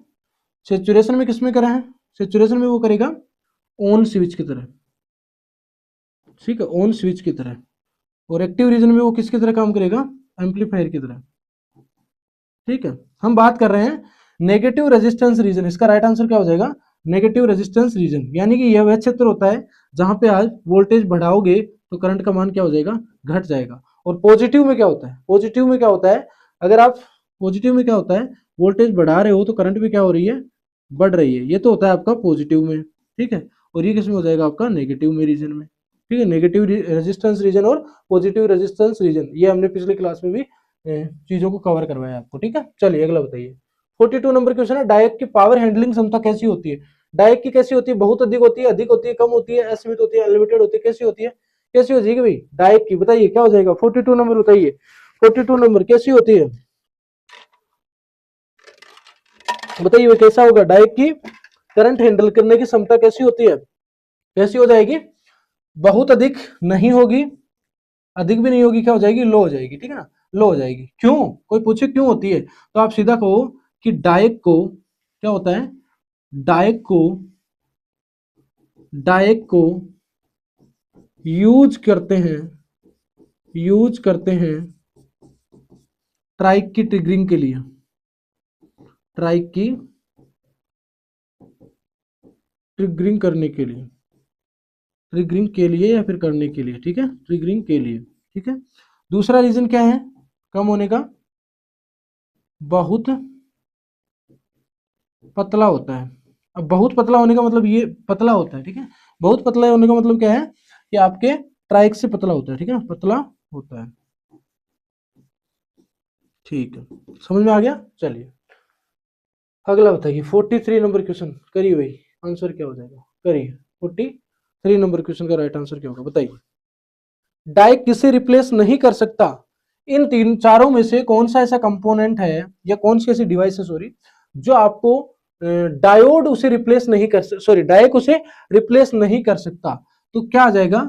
सैचुरेशन में किसमें करा है, सैचुरेशन में वो करेगा ऑन स्विच की तरह, ठीक है, ऑन स्विच की तरह। और एक्टिव रीजन में वो किसकी तरह काम करेगा, एम्पलीफायर की तरह, ठीक है। हम बात कर रहे हैं नेगेटिव रेजिस्टेंस रीजन, इसका राइट आंसर क्या हो जाएगा, नेगेटिव रेजिस्टेंस रीजन, यानी कि यह वह क्षेत्र होता है जहां पे आज वोल्टेज बढ़ाओगे तो करंट का मान क्या हो जाएगा, घट जाएगा। और पॉजिटिव में क्या होता है, पॉजिटिव में क्या होता है, अगर आप पॉजिटिव में क्या होता है, वोल्टेज बढ़ा रहे हो तो करंट भी क्या हो रही है, बढ़ रही है, ये तो होता है आपका पॉजिटिव में, ठीक है, और ये किसमें हो जाएगा आपका नेगेटिव में रीजन में। ठीक है, नेगेटिव रेजिस्टेंस रीजन और पॉजिटिव रेजिस्टेंस रीजन, ये हमने पिछले क्लास में भी चीजों को कवर करवाया आपको। ठीक है, चलिए अगला बताइए। 42 नंबर क्वेश्चन है, डायक की पावर हैंडलिंग क्षमता कैसी होती है? डायक की कैसी होती है? बहुत अधिक होती है, कम होती है, असीमित होती है, अनलिमिटेड होती है, कैसी होती है? कैसी हो जाएगी भाई डायक की? बताइए क्या हो जाएगा? 42 नंबर बताइए, 42 नंबर कैसी होती है? बताइए वो कैसा होगा? डायक की करंट हैंडल करने की क्षमता कैसी होती है? कैसी हो जाएगी? बहुत अधिक नहीं होगी, अधिक भी नहीं होगी, क्या हो जाएगी? लो हो जाएगी। ठीक है ना, लो हो जाएगी। क्यों? कोई पूछे क्यों होती है, तो आप सीधा कहो कि डायक को क्या होता है, डायक को डायक को यूज करते हैं, यूज करते हैं ट्राइक की ट्रिगरिंग के लिए, ट्राइक की ट्रिगरिंग करने के लिए, ट्रिगरिंग के लिए या फिर करने के लिए। ठीक है, ट्रिगरिंग के लिए। ठीक है, दूसरा रीजन क्या है कम होने का? बहुत पतला होता है। अब बहुत पतला होने का मतलब ये पतला होता है। ठीक है, बहुत पतला होने का मतलब क्या है कि आपके ट्राइक से पतला होता है। ठीक है ना, पतला होता है। ठीक है, समझ में आ गया? चलिए अगला बताइए। 43 नंबर क्वेश्चन करिए भाई, आंसर क्या हो जाएगा? करिए 43 नंबर क्वेश्चन का राइट आंसर क्या होगा बताइए। डाइक किसे रिप्लेस नहीं कर सकता? इन तीन चारों में से कौन सा ऐसा कंपोनेंट है या कौन सी ऐसी डिवाइस है, सॉरी, जो आपको डायोड उसे रिप्लेस नहीं कर, सॉरी डाइक उसे रिप्लेस नहीं कर सकता? तो क्या आ जाएगा?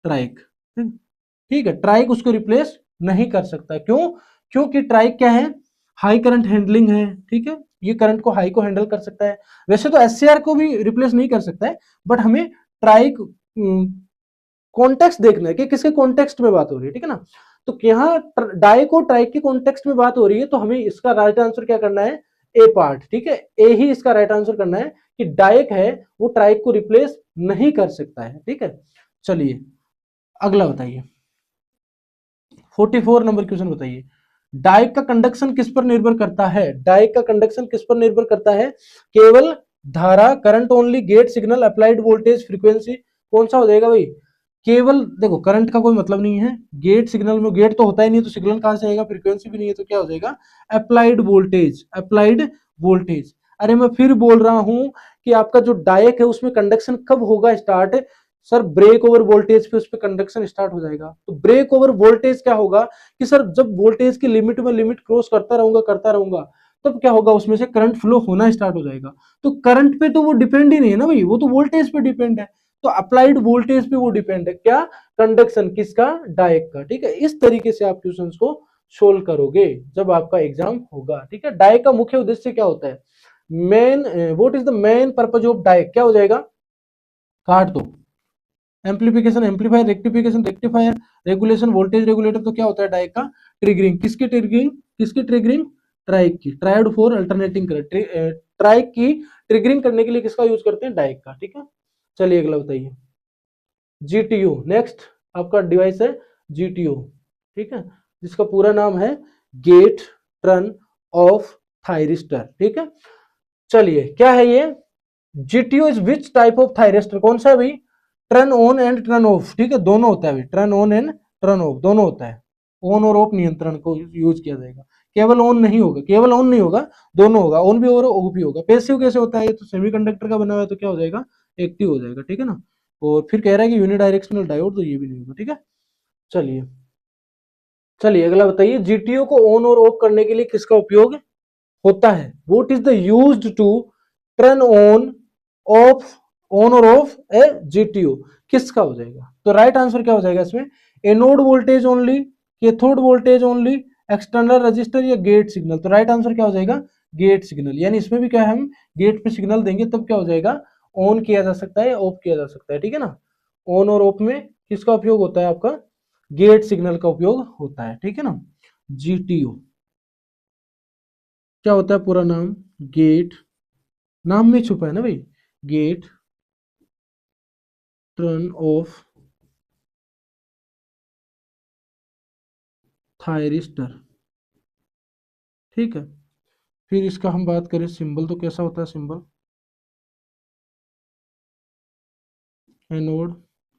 ट्राइक। ठीक है, ट्राइक उसको रिप्लेस नहीं कर सकता। क्यों? क्योंकि ट्राइक क्या है? हाई करंट हैंडलिंग है। ठीक है, ये करंट को हाई को हैंडल कर सकता है। वैसे तो एससीआर को भी रिप्लेस नहीं कर सकता है, बट हमें ट्राइक कॉन्टेक्स्ट देखना है कि किसके कॉन्टेक्स्ट में बात हो रही है। ठीक है ना, तो यहाँ डाई को ट्राइक के कॉन्टेक्स्ट में बात हो रही है, तो हमें इसका राइट आंसर क्या करना है? ए पार्ट। ठीक है, ए ही इसका राइट आंसर करना है कि डाइक है वो ट्राइक को रिप्लेस नहीं कर सकता है। ठीक है, चलिए अगला बताइए। 44 नंबर क्वेश्चन बताइए। डाइक का कंडक्शन किस पर निर्भर करता है? डाइक का कंडक्शन किस पर निर्भर करता है? केवल धारा, current only, gate signal, applied voltage, frequency, कौन सा हो जाएगा भाई? केवल देखो करंट का कोई मतलब नहीं है, गेट सिग्नल में गेट तो होता ही नहीं, तो सिग्नल कहां से आएगा? फ्रीक्वेंसी भी नहीं है, तो क्या हो जाएगा? Applied voltage, applied voltage. अरे मैं फिर बोल रहा हूं कि आपका जो डायक है उसमें कंडक्शन कब होगा start? Sir break over voltage पे उस पर कंडक्शन स्टार्ट हो जाएगा। तो ब्रेक ओवर वोल्टेज क्या होगा कि सर जब वोल्टेज की लिमिट में लिमिट क्रॉस करता रहूंगा तब क्या होगा? उसमें से करंट फ्लो होना स्टार्ट हो जाएगा। तो करंट पे तो वो डिपेंड ही नहीं है ना भाई, वो तो वोल्टेज पे डिपेंड है। तो अप्लाइड वोल्टेज पे वो डिपेंड है, क्या? कंडक्शन किसका? डायक का। ठीक है, इस तरीके से आप क्वेश्चंस को सोल्व करोगे जब आपका एग्जाम होगा। ठीक है, डायक का मुख्य उद्देश्य क्या होता है? Main, what is the main purpose of DIAC? क्या हो जाएगा? काट दो। Amplification amplifier, rectification rectifier, regulation voltage regulator. तो क्या होता है डायक का? ट्रिगरिंग। किसकी ट्रिगरिंग? किसकी ट्रिगरिंग? ट्राइक की। Triode for alternating current. Triac की ट्रिगरिंग करने के लिए किसका यूज करते हैं? डायक का। ठीक है, चलिए अगला बताइए। जीटीयू नेक्स्ट आपका डिवाइस है, जीटीयू। ठीक है, जिसका पूरा नाम है गेट टर्न ऑफ थायरिस्टर। ठीक है, चलिए क्या है ये? GTU is which type of thyristor? कौन सा है भाई? Turn on and turn off. ठीक है, दोनों होता है भाई, turn on and turn off दोनों होता है। ऑन और ऑफ नियंत्रण को यूज किया जाएगा। केवल ऑन नहीं होगा, केवल ऑन नहीं होगा, दोनों होगा, ऑन भी और ऑफ भी होगा। पैसिव कैसे होता है? ये तो सेमीकंडक्टर का बना हुआ है, तो क्या हो जाएगा? एक्टिव हो जाएगा। ठीक है ना, और फिर कह रहा है कि यूनिडायरेक्शनल डायोड, तो ये भी नहीं होगा। ठीक है, चलिए चलिए अगला बताइए। जीटीयू को ऑन और ऑफ करने के लिए किसका उपयोग होता है? What is the used to turn on off, on और ऑफ ए जीटीयू? किसका हो जाएगा? तो राइट आंसर क्या हो जाएगा इसमें? Anode voltage only, cathode voltage only, external resistor या गेट सिग्नल? तो राइट आंसर क्या हो जाएगा? Gate signal. यानी इसमें भी क्या है, हम गेट पे सिग्नल देंगे तब क्या हो जाएगा? ऑन किया जा सकता है, ऑफ किया जा सकता है। ठीक है ना, ऑन और ऑफ में किसका उपयोग होता है? आपका गेट सिग्नल का उपयोग होता है। ठीक है ना, जीटीयू क्या होता है पूरा नाम? गेट, नाम में छुपा है ना भाई, गेट टर्न ऑफ थायरिस्टर। ठीक है, फिर इसका हम बात करें सिंबल, तो कैसा होता है सिंबल? एनोड,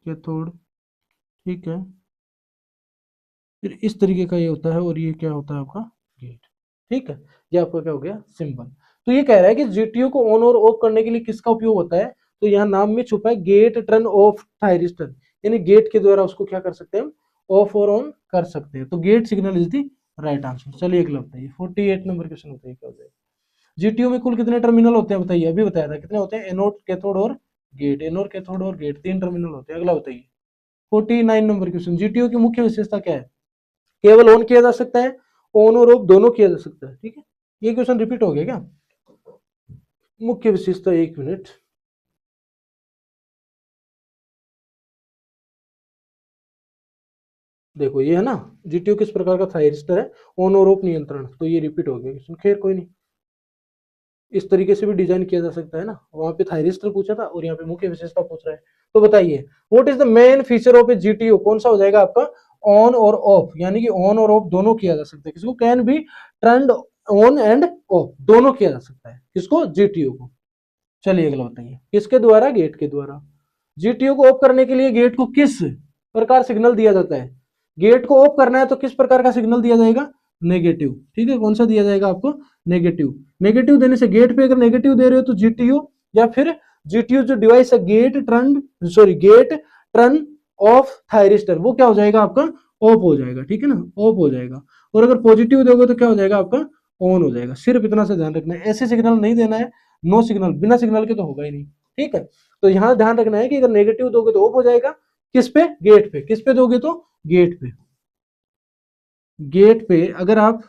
कैथोड, ठीक है। फिर इस तरीके का ये होता है और ये क्या होता है आपका गेट, ठीक है। ये आपका क्या हो गया सिंबल। तो ये कह रहा है कि जीटीओ को ऑन और ऑफ करने के लिए किसका उपयोग होता है, तो यहाँ नाम में छुपा है गेट टर्न ऑफ थायरिस्टर, यानी गेट के द्वारा उसको क्या कर सकते हैं हम, ऑफ और ऑन कर सकते हैं। तो gate signal is the right answer. चलिए अगला बताइए 48 नंबर क्वेश्चन बताइए क्या हो जाएगा। जीटीओ में कुल कितने टर्मिनल होते हैं बताइए, अभी बताया था कितने होते हैं, एनोड कैथोड और गेट, एनोड कैथोड और गेट, 3 टर्मिनल होते हैं। अगला बताइए 49 नंबर क्वेश्चन, जीटीओ की मुख्य विशेषता क्या है, केवल ऑन किया जा सकता है, ऑन और ऑफ दोनों किया जा सकता है, ठीक है। ये क्वेश्चन रिपीट हो गया क्या, मुख्य विशेषता, 1 मिनट। देखो ये है ना, जीटीओ किस प्रकार का थायरिस्टर है, ऑन और ऑफ नियंत्रण, तो ये रिपीट हो गया क्वेश्चन, खैर कोई नहीं, इस तरीके से भी डिजाइन किया जा सकता है ना। वहां पे थायरिस्टर पूछा था और यहाँ पे मुख्य विशेषता पूछ रहा है। तो बताइए what is the main feature of A GTO, कौन सा हो जाएगा आपका, ऑन और ऑफ, यानी कि ऑन और ऑफ दोनों किया जा सकता है, किसको, can be turned on end of, दोनों किया जा सकता है, किसको, जीटीओ को। चलिए अगला बताइए, किसके द्वारा, गेट के द्वारा। जीटीओ को ऑफ करने के लिए गेट को किस प्रकार सिग्नल दिया जाता है, गेट को ऑफ करना है तो किस प्रकार का सिग्नल दिया जाएगा, नेगेटिव, ठीक है। कौन सा दिया जाएगा आपको, नेगेटिव। नेगेटिव देने से गेट पे अगर नेगेटिव दे रहे हो तो जीटीओ, या फिर जीटीओ जो डिवाइस है gate turn, sorry gate turn off thyristor, वो क्या हो जाएगा आपका, ऑफ हो जाएगा, ठीक है ना, ऑफ हो जाएगा। और अगर पॉजिटिव दोगे तो क्या हो जाएगा आपका, ऑन हो जाएगा। सिर्फ इतना से ध्यान रखना है, ऐसे सिग्नल नहीं देना है, नो सिग्नल, बिना सिग्नल के तो होगा ही नहीं, ठीक है। तो यहां ध्यान रखना है कि अगर नेगेटिव दोगे तो ऑफ हो जाएगा, किस पे, गेट पे, किस पे दोगे तो गेट पे, गेट पे अगर आप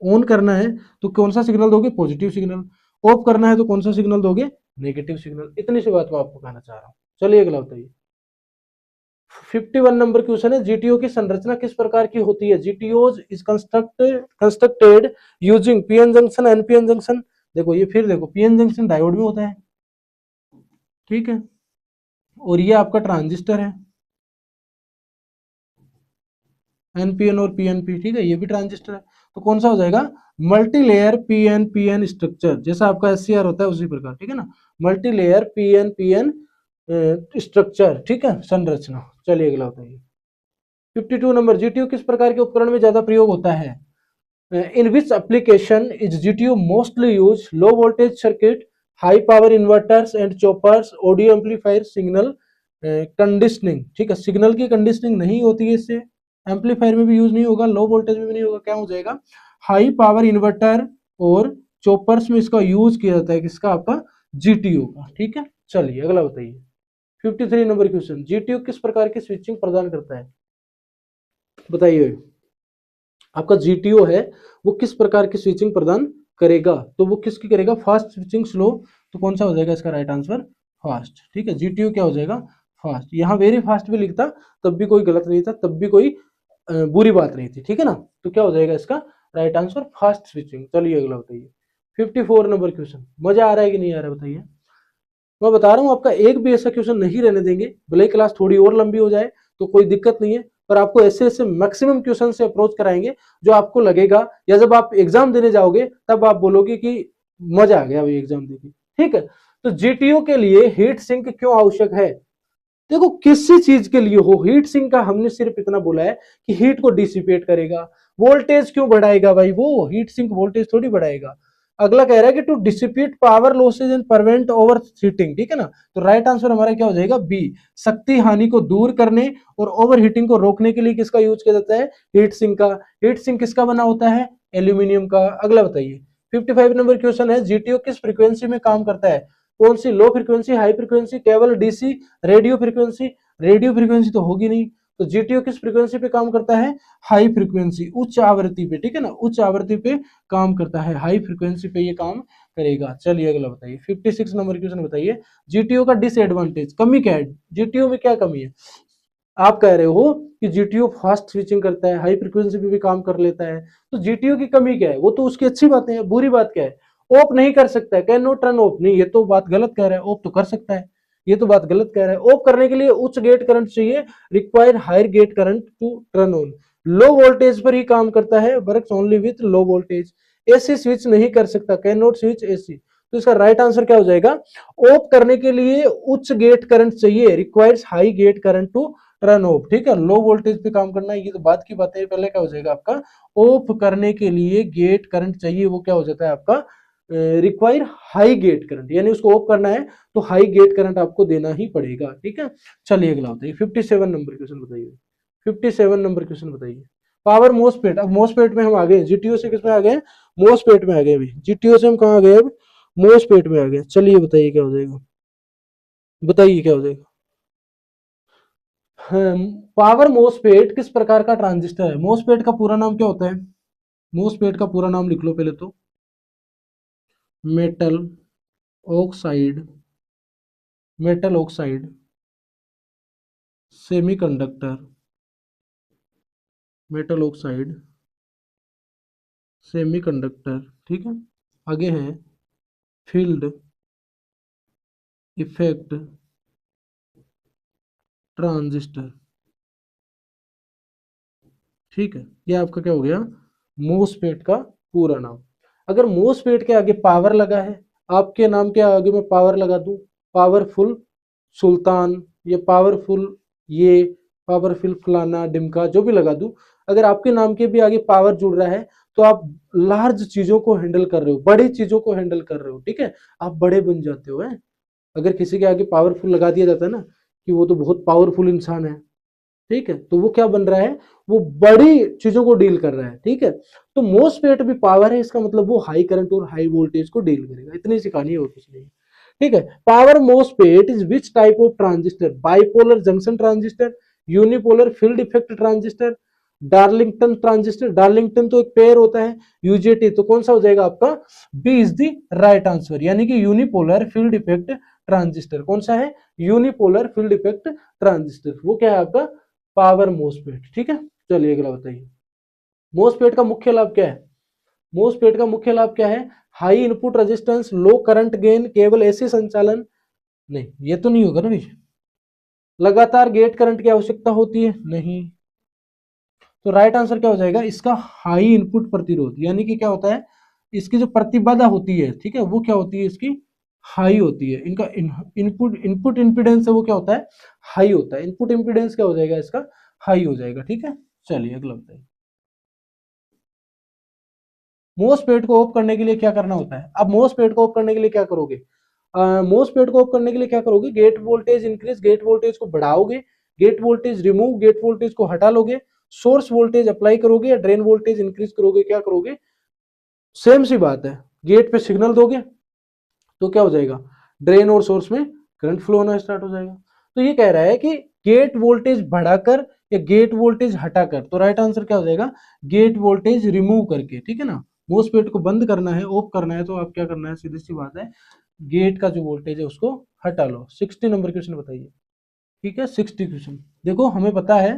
ऑन करना है तो कौन सा सिग्नल दोगे, पॉजिटिव सिग्नल, ऑफ करना है तो कौन सा सिग्नल दोगे, नेगेटिव सिग्नल। इतनी सी बात मैं आपको कहना चाह रहा हूं। चलिए अगला बताइए 51 नंबर क्वेश्चन है, जीटीओ की संरचना किस प्रकार की होती है, GTO is constructed using PN junction, NPN junction. देखो ये फिर देखो, पीएन जंक्शन डायोड में होता है, ठीक है, और ये आपका ट्रांजिस्टर है, एनपीएन और पीएनपी, ठीक है, ये भी ट्रांजिस्टर है। तो कौन सा हो जाएगा, multi layer PN PN structure, जैसा आपका एससीआर होता है उसी प्रकार, ठीक है ना, multi layer PN PN structure, ठीक है, संरचना। चलिए अगला बताइए 52 नंबर, जीटीओ किस प्रकार के उपकरण में ज्यादा प्रयोग होता है, in which application is GTO mostly use, low voltage circuit, high power inverters and choppers, audio amplifier, signal conditioning, ठीक है, सिग्नल की कंडीशनिंग नहीं होती है इससे, एम्पलीफायर में भी यूज नहीं होगा, लो वोल्टेज में भी नहीं होगा, क्या हो जाएगा, हाई पावर इन्वर्टर और चॉपर्स में इसका यूज किया जाता है, किसका, आपका जीटीओ का, ठीक है। चलिए अगला बताइए 53 नंबर क्वेश्चन, जीटीओ किस प्रकार की स्विचिंग प्रदान करता है, बताइए आपका जीटीओ है वो किस प्रकार की स्विचिंग प्रदान करेगा, तो वो किसकी करेगा, फास्ट स्विचिंग, स्लो, तो कौन सा हो जाएगा इसका राइट आंसर, फास्ट, ठीक है, जीटीओ क्या हो जाएगा, फास्ट। यहाँ वेरी फास्ट भी लिखता तब भी कोई गलत नहीं था, तब भी कोई बुरी बात नहीं थी, ठीक है ना। तो क्या हो जाएगा इसका राइट आंसर, फास्ट स्विचिंग। चलिए अगला बताइए 54 नंबर क्वेश्चन, मजा आ रहा है कि नहीं आ रहा है बताइए। मैं बता रहा हूँ आपका एक भी ऐसा क्वेश्चन नहीं रहने देंगे, भले क्लास थोड़ी और लंबी हो जाए तो कोई दिक्कत नहीं है, पर आपको ऐसे ऐसे मैक्सिमम क्वेश्चन से अप्रोच कराएंगे जो आपको लगेगा, या जब आप एग्जाम देने जाओगे तब आप बोलोगे कि मजा आ गया भाई एग्जाम देके, ठीक है। तो जीटीओ के लिए हीट सिंक क्यों आवश्यक है, देखो किसी चीज के लिए हो, हीट सिंक का हमने सिर्फ इतना बोला है कि हीट को डिसिपेट करेगा, वोल्टेज क्यों बढ़ाएगा भाई, वो हीट सिंक वोल्टेज थोड़ी बढ़ाएगा। अगला कह रहा है कि to dissipate power losses and prevent over heating, ठीक है ना। तो राइट आंसर हमारा क्या हो जाएगा, बी, शक्ति हानि को दूर करने और ओवर हीटिंग को रोकने के लिए किसका यूज किया जाता है, हीट सिंक का। हीट सिंक किसका बना होता है, एल्यूमिनियम का। अगला बताइए 55 नंबर क्वेश्चन है, जीटीओ किस फ्रीक्वेंसी में काम करता है, कौन सी, लो फ्रीक्वेंसी, हाई फ्रीक्वेंसी, केवल DC, radio frequency, radio frequency तो होगी नहीं, तो जीटीओ किस फ्रीक्वेंसी पे काम करता है, हाई फ्रीक्वेंसी, उच्च आवृत्ति पे, ठीक है ना, उच्च आवृत्ति पे काम करता है, हाई फ्रीक्वेंसी पे ये काम करेगा। चलिए अगला बताइए 56 नंबर क्वेश्चन बताइए, जीटीओ का डिसएडवांटेज, कमी क्या है, जीटीओ में क्या कमी है। आप कह रहे हो कि जीटीओ फास्ट स्विचिंग करता है, हाई फ्रीक्वेंसी पे भी काम कर लेता है, तो जीटीओ की कमी क्या है, वो तो उसकी अच्छी बातें हैं, बुरी बात क्या है, ऑफ नहीं कर सकता है, कैन नॉट टर्न ऑफ, नहीं ये तो बात गलत कह रहा है, ऑफ तो कर सकता है, ये तो बात गलत कह रहा है। ऑफ करने के लिए उच्च गेट करंट चाहिए, require higher gate current to turn on, low voltage पर ही काम करता है, works only with low voltage, AC switch नहीं कर सकता, कैन नॉट स्विच एसी, तो इसका राइट आंसर क्या हो जाएगा, ऑफ करने के लिए उच्च गेट करंट चाहिए, requires high gate current to turn off. ठीक है, लो वोल्टेज पे काम करना है, ये तो बात की बात है। पहले क्या हो जाएगा आपका, ऑफ करने के लिए गेट करंट चाहिए, वो क्या हो जाता है आपका, रिक्वायर हाई गेट करंट, यानी उसको ऑफ करना है तो हाई गेट करंट आपको देना ही पड़ेगा। ठीक है, चलिए अगला बताइए, 57 नंबर क्वेश्चन बताइए। 57 नंबर क्वेश्चन बताइए, पावर मोसफेट। अब मोसफेट में हम आ गए, जीटीओ से किसमें आ गए, मोसफेट में आ गए। अभी जीटीओ से हम कहाँ आ गए, अब मोसफेट में आ गए। चलिए बताइए क्या हो जाएगा, बताइए क्या हो जाएगा। पावर मोसफेट किस प्रकार का ट्रांजिस्टर है। मोसफेट का पूरा नाम क्या होता है, मोसफेट का पूरा नाम लिख लो पहले तो, metal oxide, metal oxide semiconductor, metal oxide semiconductor. ठीक है, आगे है फील्ड इफेक्ट ट्रांजिस्टर। ठीक है, ये आपका क्या हो गया, मोसफेट का पूरा नाम। अगर मोसफेट के आगे पावर लगा है, आपके नाम के आगे मैं पावर लगा दूं, पावरफुल सुल्तान, ये पावरफुल, ये पावरफुल फलाना डिमका, जो भी लगा दूं, अगर आपके नाम के भी आगे पावर जुड़ रहा है तो आप लार्ज चीजों को हैंडल कर रहे हो, बड़ी चीजों को हैंडल कर रहे हो। ठीक है, आप बड़े बन जाते हो। है, अगर किसी के आगे पावरफुल लगा दिया जाता है ना, कि वो तो बहुत पावरफुल इंसान है, ठीक है, तो वो क्या बन रहा है, वो बड़ी चीजों को डील कर रहा है। ठीक है, तो मोसफेट भी पावर है, इसका मतलब वो हाई करंट और हाई वोल्टेज को डील करेगा। इतनी सी कहानी है और कुछ नहीं। ठीक है, power MOSFET is which type of transistor, bipolar junction transistor, unipolar field effect transistor, Darlington transistor. Darlington तो एक पेयर होता है, यूजेटी, तो कौन सा हो जाएगा आपका, B is the right answer, यानी कि यूनिपोलर फील्ड इफेक्ट ट्रांजिस्टर। कौन सा है, यूनिपोलर फील्ड इफेक्ट ट्रांजिस्टर, वो क्या है आपका, पावर मोसफेट। ठीक है, चलिए अगला बताइए, मोसफेट का मुख्य लाभ क्या है, मोसफेट का मुख्य लाभ क्या है, हाई इनपुट रेजिस्टेंस, लो करंट गेन, केवल ऐसे संचालन, नहीं ये तो नहीं होगा ना भाई, लगातार गेट करंट की आवश्यकता होती है, नहीं, तो राइट आंसर क्या हो जाएगा इसका, हाई इनपुट प्रतिरोध, यानी कि क्या होता है, इसकी जो प्रतिबाधा होती है, ठीक है, वो क्या होती है इसकी, हाई होती है। इनका इनपुट इनपुट इंपीडेंस है वो क्या होता है, हाई होता है। इनपुट इंपीडेंस क्या हो जाएगा इसका, हाई हो जाएगा। ठीक है, चलिए अगला बताइए, मोसफेट को ऑफ करने के लिए क्या करना होता है। अब मोसफेट को ऑफ करने के लिए क्या करोगे, मोसफेट को ऑफ करने के लिए क्या करोगे, gate voltage increase, gate voltage को बढ़ाओगे, gate voltage remove, gate voltage को हटा लोगे, सोर्स वोल्टेज अप्लाई करोगे, या ड्रेन वोल्टेज इंक्रीज करोगे, क्या करोगे, सेम सी बात है, गेट पे सिग्नल दोगे तो क्या हो जाएगा, ड्रेन और सोर्स में करंट फ्लो होना स्टार्ट हो जाएगा। तो ये कह रहा है कि गेट वोल्टेज बढ़ाकर या गेट वोल्टेज हटाकर, तो राइट आंसर क्या हो जाएगा, गेट वोल्टेज रिमूव करके। ठीक है ना, मोसफेट को बंद करना है, ऑफ करना है, तो आप क्या करना है, सीधी सी बात है, गेट का जो वोल्टेज है उसको हटा लो। 60 नंबर क्वेश्चन बताइए। ठीक है, 60 क्वेश्चन। देखो हमें पता है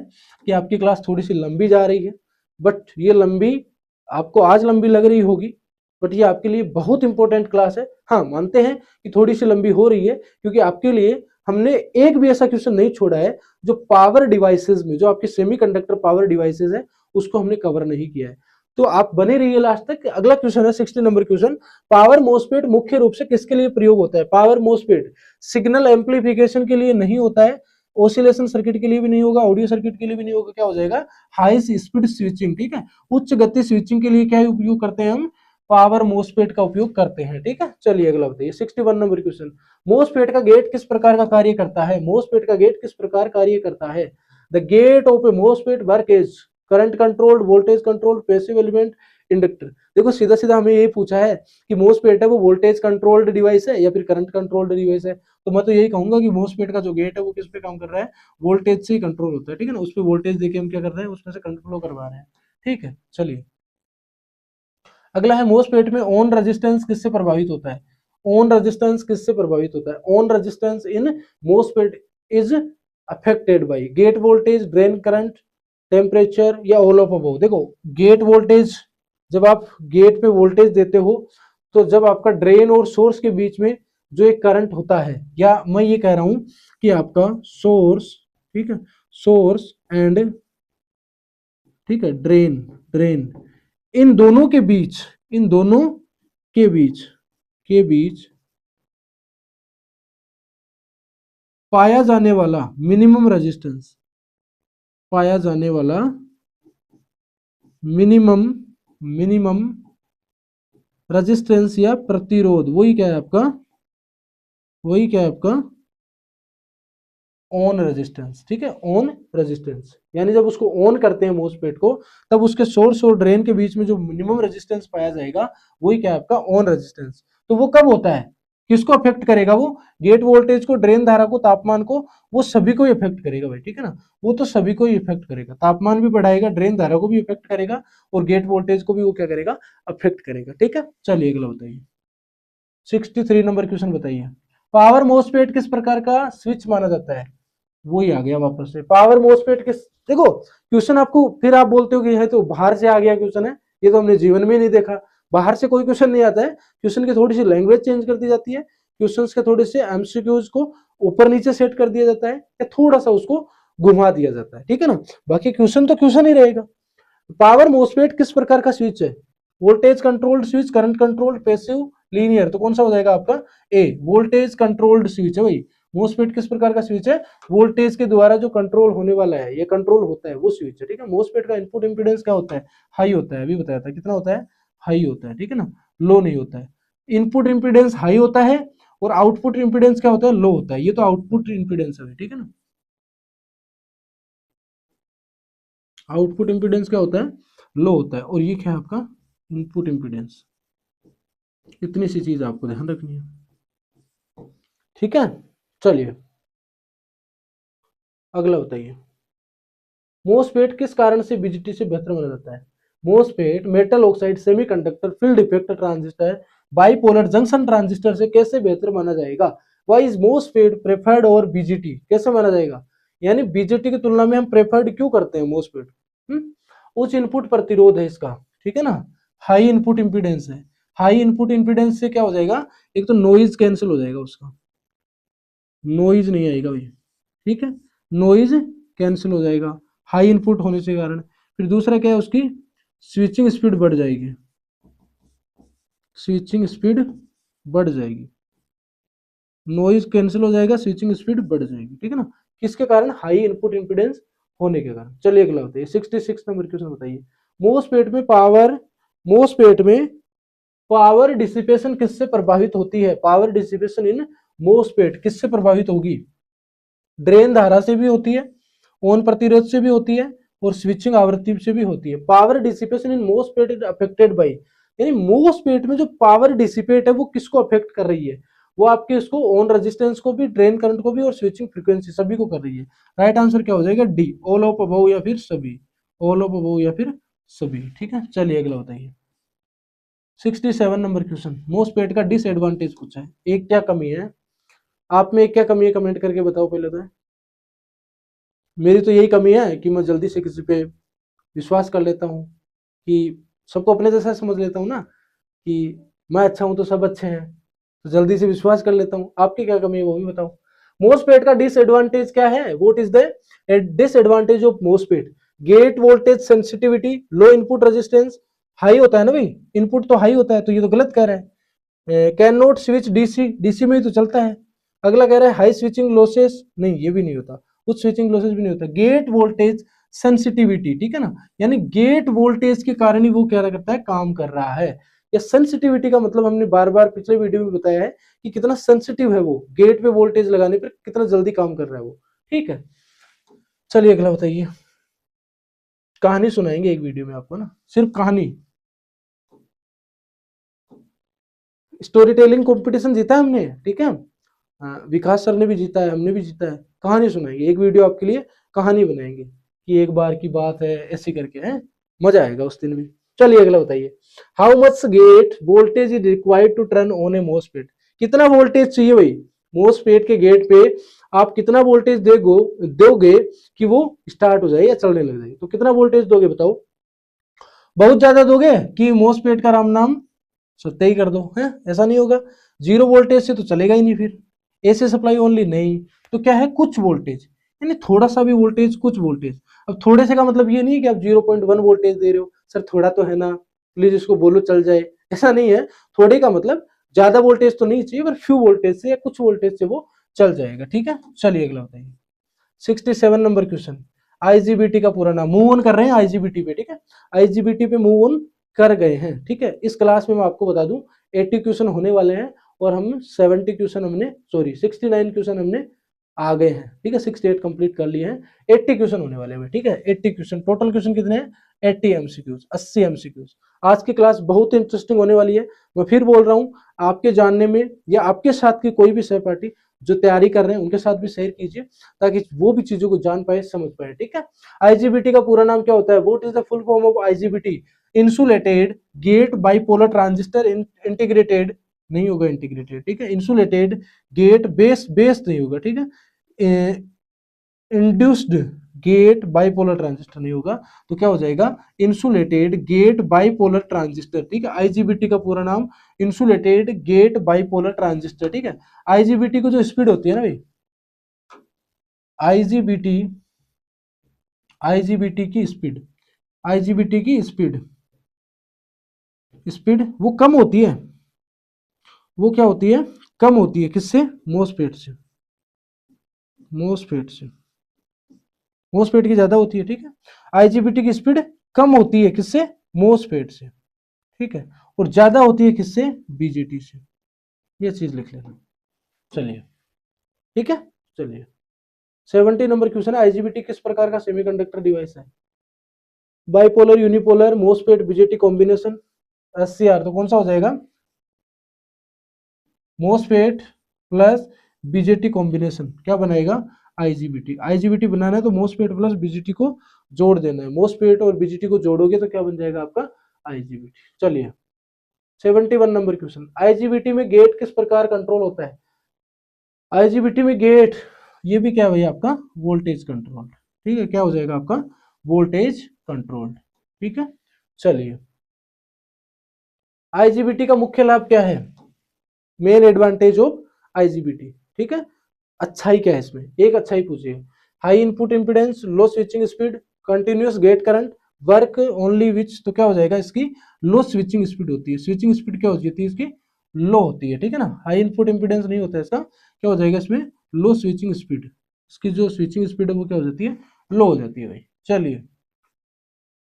कि आपकी क्लास थोड़ी सी लंबी जा रही है, बट ये लंबी आपको आज लंबी लग रही होगी, बट ये आपके लिए बहुत इंपॉर्टेंट क्लास है। हाँ, मानते हैं कि थोड़ी सी लंबी हो रही है, क्योंकि आपके लिए हमने एक भी ऐसा क्वेश्चन नहीं छोड़ा है जो पावर डिवाइसेस में, जो आपके सेमीकंडक्टर पावर डिवाइसेस है, उसको हमने कवर नहीं किया है। तो आप बने रहिए लास्ट तक। अगला क्वेश्चन है 60 नंबर क्वेश्चन, पावर मोसफेट मुख्य रूप से किसके लिए प्रयोग होता है। पावर मोसफेट सिग्नल एम्पलीफिकेशन के लिए नहीं होता है, ओसिलेशन सर्किट के लिए भी नहीं होगा, ऑडियो सर्किट के लिए भी नहीं होगा, क्या हो जाएगा, हाई स्पीड स्विचिंग। ठीक है, उच्च गति स्विचिंग के लिए क्या उपयोग करते हैं हम, पावर मोसफेट का उपयोग करते हैं। ठीक है, चलिए अगला बताइए, 61 नंबर क्वेश्चन, मोसफेट का गेट किस प्रकार का कार्य करता है। मोसफेट का गेट किस प्रकार कार्य करता है, the gate of a MOSFET work is current controlled, voltage controlled, passive element, inductor. देखो सीधा सीधा हमें ये पूछा है कि मोसफेट है वो वोल्टेज कंट्रोल्ड डिवाइस है या फिर करंट कंट्रोल्ड डिवाइस है, तो मैं तो यही कहूंगा कि मोसफेट का जो गेट है वो किस पे काम कर रहा है, वोल्टेज से ही कंट्रोल होता है। ठीक है ना, उस पर वोल्टेज देके हम क्या कर रहे हैं, उसमें से करंट फ्लो करवा रहे हैं। ठीक है, चलिए अगला है, मोसफेट में ऑन रेजिस्टेंस किससे प्रभावित होता है। ऑन रेजिस्टेंस किससे प्रभावित होता है, on resistance in MOSFET is affected by gate voltage, drain current, temperature, या ऑल ऑफ अबव। देखो गेट वोल्टेज, जब आप गेट पे वोल्टेज देते हो, तो जब आपका ड्रेन और सोर्स के बीच में जो एक करंट होता है, या मैं ये कह रहा हूं कि आपका सोर्स, ठीक है, सोर्स एंड, ठीक है, ड्रेन, ड्रेन, इन दोनों के बीच, इन दोनों के बीच के बीच पाया जाने वाला मिनिमम रेजिस्टेंस, पाया जाने वाला मिनिमम मिनिमम रेजिस्टेंस या प्रतिरोध, वही क्या है आपका, वही क्या है आपका ऑन रेजिस्टेंस। ठीक है, ऑन रेजिस्टेंस यानी जब उसको ऑन करते हैं मोसफेट को, तब उसके सोर्स और ड्रेन के बीच में जो मिनिमम रेजिस्टेंस पाया जाएगा वही क्या है आपका ऑन रेजिस्टेंस। तो वो कब होता है, किसको अफेक्ट करेगा, वो गेट वोल्टेज को, ड्रेन धारा को, तापमान को, वो सभी को इफेक्ट करेगा भाई। ठीक है ना, वो तो सभी को ही इफेक्ट करेगा, तापमान भी बढ़ाएगा, ड्रेन धारा को भी इफेक्ट करेगा और गेट वोल्टेज को भी वो क्या करेगा, अफेक्ट करेगा। ठीक है, चलिए अगला बताइए 63 नंबर क्वेश्चन बताइए। पावर मोसफेट किस प्रकार का स्विच माना जाता है, वही आ गया वापस से पावर मोसफेट किस। देखो क्वेश्चन आपको फिर आप बोलते हो कि यह तो बाहर से आ गया क्वेश्चन है, ये तो हमने जीवन में नहीं देखा। बाहर से कोई क्वेश्चन नहीं आता है, क्वेश्चन की थोड़ी सी लैंग्वेज चेंज कर दी जाती है, क्वेश्चंस के थोड़े से एमसीक्यूज को ऊपर नीचे सेट कर दिया जाता है या थोड़ा सा उसको घुमा दिया जाता है। ठीक है ना, बाकी क्वेश्चन तो क्वेश्चन ही रहेगा। पावर मोसफेट किस प्रकार का स्विच है, voltage controlled switch, current controlled, passive, linear, तो कौन सा हो जाएगा आपका ए, वोल्टेज कंट्रोल्ड स्विच है भाई। मोसफेट किस प्रकार का स्विच है, वोल्टेज के द्वारा जो कंट्रोल होने वाला है, ये कंट्रोल होता है वो स्विच है। ठीक है, मोसफेट का इनपुट इंपीडेंस क्या होता है, हाई होता है, अभी बताया था कितना होता है, हाई होता है। ठीक है ना, लो नहीं होता है। इनपुट इंपीडेंस हाई होता है और आउटपुट इंपीडेंस क्या होता है, लो होता है। ये तो आउटपुट इंपीडेंस है। ठीक है ना, आउटपुट इंपीडेंस क्या होता है, लो होता है, और ये क्या है आपका इनपुट इंपीडेंस। इतनी सी चीज आपको ध्यान रखनी है। ठीक है, चलिए अगला बताइए। मोसफेट किस कारण से बीजीटी से बेहतर माना जाता है, MOSFET metal oxide, semiconductor, field effect transistor, bipolar junction transistor से कैसे बेहतर माना जाएगा। वाई इज मोसफेट प्रेफर्ड और बीजीटी, कैसे माना जाएगा, यानी बीजेटी की तुलना में हम प्रेफर्ड क्यों करते हैं मोसफेट। उच्च इनपुट प्रतिरोध है इसका। ठीक है ना, हाई इनपुट इंपीडेंस है, हाई इनपुट इंपीडेंस से क्या हो जाएगा, एक तो नॉइज कैंसिल हो जाएगा उसका, नॉइज नहीं आएगा भाई। ठीक है, नॉइज कैंसिल हो जाएगा हाई इनपुट होने के कारण। फिर दूसरा क्या है, उसकी स्विचिंग स्पीड बढ़ जाएगी, स्विचिंग स्पीड बढ़ जाएगी, नॉइज कैंसिल हो जाएगा, स्विचिंग स्पीड बढ़ जाएगी। ठीक है ना, किसके कारण, हाई इनपुट इंपीडेंस होने के कारण। चलिए अगला बताइए 66 नंबर क्वेश्चन बताइए। मोसफेट में पावर, मोसफेट में पावर डिसिपेशन किससे प्रभावित होती है, पावर डिसिपेशन इन मोसफेट किससे प्रभावित होगी, ड्रेन धारा से भी होती है, ऑन प्रतिरोध से भी होती है और स्विचिंग आवृत्ति से भी होती है। Power dissipation in MOSFET is affected bye, यानी मोसफेट में जो पावर डिसिपेट है वो किसको अफेक्ट कर रही है, वो आपके इसको ऑन रेजिस्टेंस को भी, ड्रेन करंट को भी और स्विचिंग फ्रीक्वेंसी सभी को कर रही है। राइट आंसर क्या हो जाएगा, डी, ऑल ऑफ अबव या फिर सभी, ऑल ऑफ अबव या फिर सभी। ठीक है, चलिए अगला बताइए 67 नंबर क्वेश्चन। मोसफेट का डिसएडवांटेज पूछा है, एक क्या कमी है, आप में एक क्या कमी है कमेंट करके बताओ पहले तो। मेरी तो यही कमी है कि मैं जल्दी से किसी पे विश्वास कर लेता हूँ, कि सबको अपने जैसा समझ लेता हूँ ना, कि मैं अच्छा हूँ तो सब अच्छे हैं, तो जल्दी से विश्वास कर लेता हूँ। आपकी क्या कमी है वो भी बताओ। मोसफेट का डिसएडवांटेज क्या है, what is the disadvantage of MOSFET, gate voltage sensitivity, low input resistance, high होता है ना भाई, इनपुट तो हाई होता है, तो ये तो गलत कह रहा है। Can not switch DC, DC में ही तो चलता है। अगला कह रहा है हाई स्विचिंग लॉसेस, नहीं ये भी नहीं होता, उच्च स्विचिंग लॉसेस भी नहीं होता। गेट वोल्टेज सेंसिटिविटी, ठीक है ना, यानी गेट वोल्टेज के कारण ही वो क्या करता है, काम कर रहा है। या सेंसिटिविटी का मतलब हमने बार बार पिछले वीडियो में बताया है कि कितना सेंसिटिव है वो, गेट पे वोल्टेज लगाने पर कितना जल्दी काम कर रहा है वो। ठीक है, चलिए अगला बताइए। कहानी सुनाएंगे एक वीडियो में आपको ना, सिर्फ कहानी, स्टोरी टेलिंग कंपटीशन जीता है हमने। ठीक है, विकास सर ने भी जीता है, हमने भी जीता है। कहानी सुनाएंगे एक वीडियो आपके लिए, कहानी बनाएंगे कि एक बार की बात है ऐसे करके, है मजा आएगा उस दिन भी। चलिए अगला बताइए। How much gate voltage is required to turn on a MOSFET, कितना वोल्टेज चाहिए भाई मोसफेट के गेट पे, आप कितना वोल्टेज दोगे कि वो स्टार्ट हो जाए या चलने लग जाए, तो कितना वोल्टेज दोगे बताओ। बहुत ज्यादा दोगे कि मोसफेट का राम नाम सत्य ही कर दो, है ऐसा नहीं होगा। जीरो वोल्टेज से तो चलेगा ही नहीं, फिर एसी सप्लाई ओनली नहीं, तो क्या है कुछ वोल्टेज, यानी थोड़ा सा भी वोल्टेज, कुछ वोल्टेज। अब थोड़े से का मतलब ये नहीं है कि आप 0.1 वोल्टेज दे रहे हो, सर थोड़ा तो है ना, प्लीज इसको बोलो चल जाए, ऐसा नहीं है। थोड़े का मतलब ज्यादा वोल्टेज तो नहीं चाहिए, पर फ्यू वोल्टेज से या कुछ वोल्टेज से वो चल जाएगा। ठीक है, चलिए अगला बताइए। 67 नंबर क्वेश्चन, आईजीबीटी का पूरा नाम। मूव ऑन कर रहे हैं आईजीबीटी पे, ठीक है, आईजीबीटी पे मूव ऑन कर गए हैं। ठीक है, इस क्लास में मैं आपको बता दूं 80 क्वेश्चन होने वाले हैं, और हम 70 क्वेश्चन हमने, सॉरी 69 क्वेश्चन हमने आ गए हैं। ठीक है, 68 कंप्लीट कर लिए हैं, 80 क्वेश्चन होने वाले हैं। ठीक है, 80 क्वेश्चन, टोटल क्वेश्चन कितने हैं? 80 एमसीक्यूज, 80 एमसीक्यूज। आज की क्लास बहुत इंटरेस्टिंग होने वाली है। मैं फिर बोल रहा हूँ, आपके जानने में या आपके साथ की कोई भी सहपाठी जो तैयारी कर रहे हैं उनके साथ भी शेयर कीजिए, ताकि वो भी चीजों को जान पाए, समझ पाए। ठीक है, आईजीबीटी का पूरा नाम क्या होता है? What is the full form of IGBT? Insulated gate bipolar transistor integrated, नहीं होगा इंटीग्रेटेड। ठीक है, इंसुलेटेड गेट बेस, बेस नहीं होगा। ठीक है, इंड्यूस्ड गेट बाइपोलर ट्रांजिस्टर नहीं होगा, तो क्या हो जाएगा? Insulated gate bipolar transistor. ठीक है, आईजीबीटी का पूरा नाम इंसुलेटेड गेट बाइपोलर ट्रांजिस्टर। ठीक है, आईजीबीटी को जो स्पीड होती है ना भाई, आईजीबीटी, आईजीबीटी की स्पीड, आईजीबीटी की स्पीड, स्पीड वो कम होती है। वो क्या होती है? कम होती है। किससे? मोसफेट से, मोसफेट से, मोसफेट की ज्यादा होती है। ठीक है, आईजीबीटी की स्पीड कम होती है। किससे? मोसफेट से। ठीक है, और ज्यादा होती है किससे? बीजेटी से। ये चीज लिख लेना। चलिए, ठीक है, चलिए 70 नंबर क्वेश्चन है, आईजीबीटी किस प्रकार का सेमीकंडक्टर डिवाइस है? Bipolar, unipolar, MOSFET, BJT combination, SCR. तो कौन सा हो जाएगा? मोसफेट प्लस बीजेटी कॉम्बिनेशन क्या बनाएगा? आईजीबीटी। आईजीबीटी बनाना है तो मोसफेट प्लस बीजेटी को जोड़ देना है। मोसफेट और बीजेटी को जोड़ोगे तो क्या बन जाएगा आपका? आईजीबीटी। चलिए 71 नंबर क्वेश्चन, आईजीबीटी में गेट किस प्रकार कंट्रोल होता है? आईजीबीटी में गेट, ये भी क्या है भाई आपका? Voltage control. ठीक है, क्या हो जाएगा आपका? Voltage control. ठीक है, चलिए आईजीबीटी का मुख्य लाभ क्या है? Main advantage of IGBT. ठीक है, अच्छाई क्या है इसमें? एक अच्छाई पूछिए, high input impedance, low switching speed, continuous gate current, work only which. तो क्या हो जाएगा? इसकी लो स्विचिंग स्पीड होती है। स्विचिंग स्पीड क्या होती है इसकी? लो होती है। ठीक है ना, हाई इनपुट इंपीडेंस नहीं होता है इसका, क्या हो जाएगा इसमें? लो स्विचिंग स्पीड। इसकी जो स्विचिंग स्पीड है वो क्या हो जाती है? लो हो जाती है भाई। चलिए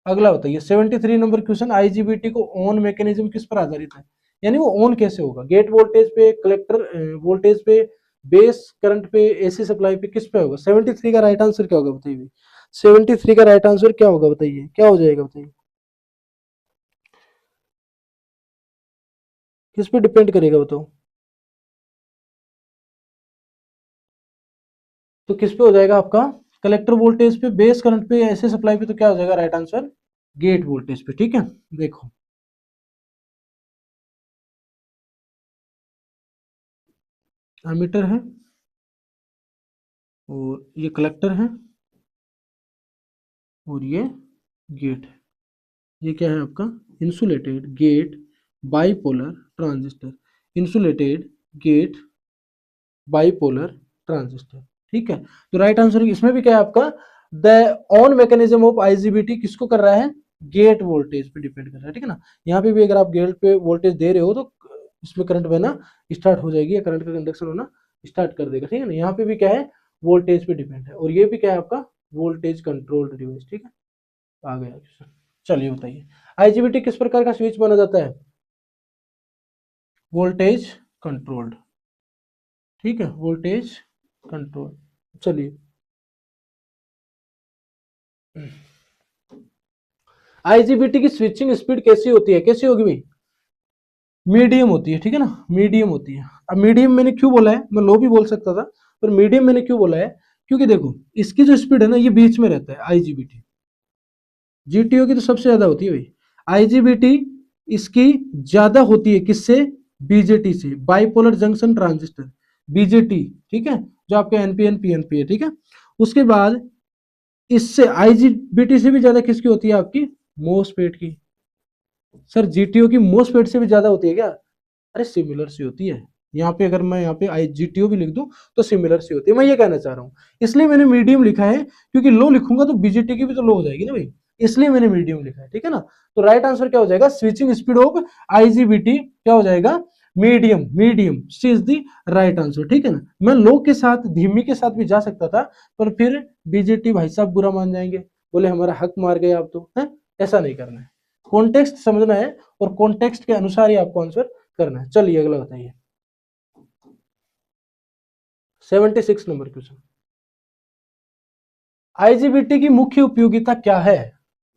अगला बताइए 73 नंबर क्वेश्चन, आईजीबीटी को ऑन मैकेनिज्म किस पर आधारित है? यानी वो ऑन कैसे होगा? गेट वोल्टेज पे, कलेक्टर वोल्टेज पे, बेस करंट पे, एसी सप्लाई पे, किस पे होगा? 73 का राइट आंसर क्या होगा बताइए? 73 का राइट आंसर क्या होगा बताइए? क्या हो जाएगा बताइए? किस पे डिपेंड करेगा बताओ? तो किस पे हो जाएगा आपका? कलेक्टर वोल्टेज पे, बेस करंट पे, या एसी सप्लाई पे। तो क्या हो जाएगा राइट आंसर? गेट वोल्टेज पे। ठीक है, देखो एमीटर है और ये कलेक्टर है और ये गेट है। ये क्या है आपका? Insulated gate bipolar transistor, insulated gate bipolar transistor. ठीक है, तो राइट आंसर इसमें भी क्या है आपका? The on mechanism of IGBT किसको कर रहा है? गेट वोल्टेज पे डिपेंड कर रहा है। ठीक है ना, यहाँ पे भी अगर आप गेट पे वोल्टेज दे रहे हो तो इसमें करंट बहना स्टार्ट हो जाएगी, या करंट का कंडक्शन होना स्टार्ट कर देगा। ठीक है ना, यहाँ पे भी क्या है? वोल्टेज पे डिपेंड है, और ये भी क्या है आपका? Voltage controlled device. ठीक है, आ गया। चलिए बताइए आईजीबीटी किस प्रकार का स्विच माना जाता है? Voltage controlled. ठीक है, वोल्टेज कंट्रोल। चलिए आईजीबीटी की स्विचिंग स्पीड कैसी होती है? कैसी होगी भाई? मीडियम होती है। ठीक है ना, मीडियम होती है। अब मीडियम मैंने क्यों बोला है? मैं लो भी बोल सकता था, पर मीडियम मैंने क्यों बोला है? क्योंकि देखो इसकी जो स्पीड है ना, ये बीच में रहता है। आईजीबीटी, जीटीओ की तो सबसे ज्यादा होती है भाई। आईजीबीटी इसकी ज्यादा होती है किससे? बीजेटी से, बाइपोलर जंक्शन ट्रांजिस्टर, बीजेटी। ठीक है, जो आपके एनपीएन पीएनपी है। ठीक है, उसके बाद इससे आईजीबीटी से भी ज्यादा किसकी होती है? आपकी मोसफेट की। सर जीटीओ की मोसफेट से भी ज्यादा होती है क्या? अरे सिमिलर सी होती है। यहाँ पे अगर मैं यहाँ पे आई जीटीओ भी लिख दूं तो सिमिलर सी होती है। मैं ये कहना चाह रहा हूँ, इसलिए मैंने मीडियम लिखा है, क्योंकि लो लिखूंगा तो बीजेटी की भी तो लो हो जाएगी ना भाई, इसलिए मैंने मीडियम लिखा है। ठीक है ना, तो राइट आंसर क्या हो जाएगा? स्विचिंग स्पीड ऑफ आईजीबीटी क्या हो जाएगा? Medium, medium C is the right answer, ठीक है ना। मैं लो के साथ, धीमी के साथ भी जा सकता था, पर फिर बीजेटी भाई साहब बुरा मान जाएंगे, बोले हमारा हक मार गए आप तो, है। ऐसा नहीं करना है, कॉन्टेक्स्ट समझना है और कॉन्टेक्स्ट के अनुसार ही आपको आंसर करना है। चलिए अगला बताइए, 76 नंबर क्वेश्चन, आईजीबीटी की मुख्य उपयोगिता क्या है?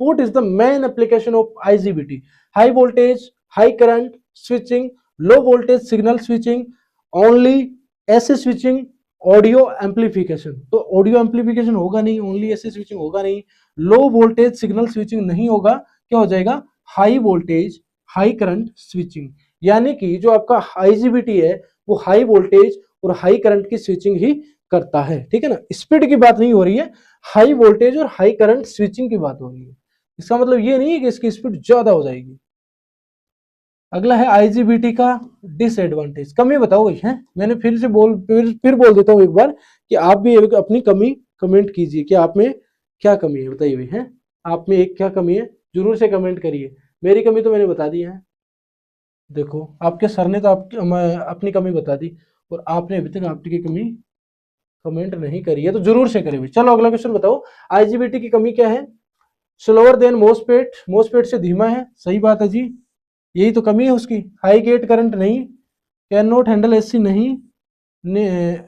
What is the main application of IGBT? High voltage, high current switching, low voltage signal switching, only ऐसे स्विचिंग, ऑडियो एम्पलीफिकेशन। तो ऑडियो एम्पलीफिकेशन होगा नहीं, ओनली ऐसे स्विचिंग होगा नहीं, लो वोल्टेज सिग्नल स्विचिंग नहीं होगा, क्या हो जाएगा? High voltage high current switching. यानी कि जो आपका आईजीबीटी है वो हाई वोल्टेज और हाई करंट की स्विचिंग ही करता है, ठीक है ना। स्पीड की बात नहीं हो रही है, हाई वोल्टेज और हाई करंट स्विचिंग की बात हो रही है। इसका मतलब ये नहीं है कि इसकी स्पीड ज्यादा हो जाएगी। अगला है आईजीबीटी का डिसएडवांटेज, कमी बताओ भाई, है। मैंने फिर बोल देता हूं एक बार कि आप भी अपनी कमी कमेंट कीजिए कि आप में क्या कमी है, बताइए भाई, है। आप में एक क्या कमी है, जरूर से कमेंट करिए। मेरी कमी तो मैंने बता दी है, देखो आपके सर ने तो अपनी कमी बता दी, और आपने अभी तक आपकी कमी कमेंट नहीं करी है, तो जरूर से करिए। चलो अगला क्वेश्चन बताओ, आईजीबीटी की कमी क्या है? स्लोअर देन मोसफेट, मोसफेट से धीमा है, सही बात है जी, यही तो कमी है उसकी। हाई गेट करंट नहीं, कैन नॉट हैंडल एसी नहीं,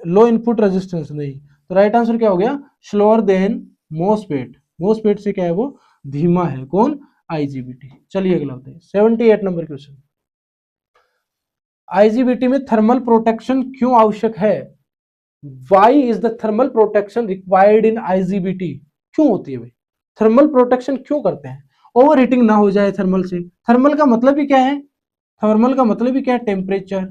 लो इनपुट रेजिस्टेंस नहीं। तो राइट आंसर क्या हो गया? स्लोअर देन मोसफेट, मोसफेट से क्या है वो धीमा है, कौन? आईजीबीटी। चलिए अगला बताइए, 78 नंबर क्वेश्चन, आईजीबीटी में थर्मल प्रोटेक्शन क्यों आवश्यक है? Why is the thermal protection required in IGBT? क्यों होती है भाई, थर्मल प्रोटेक्शन क्यों करते हैं? ओवर हीटिंग ना हो जाए थर्मल से। थर्मल का मतलब ही क्या है? थर्मल का मतलब ही क्या है? टेम्परेचर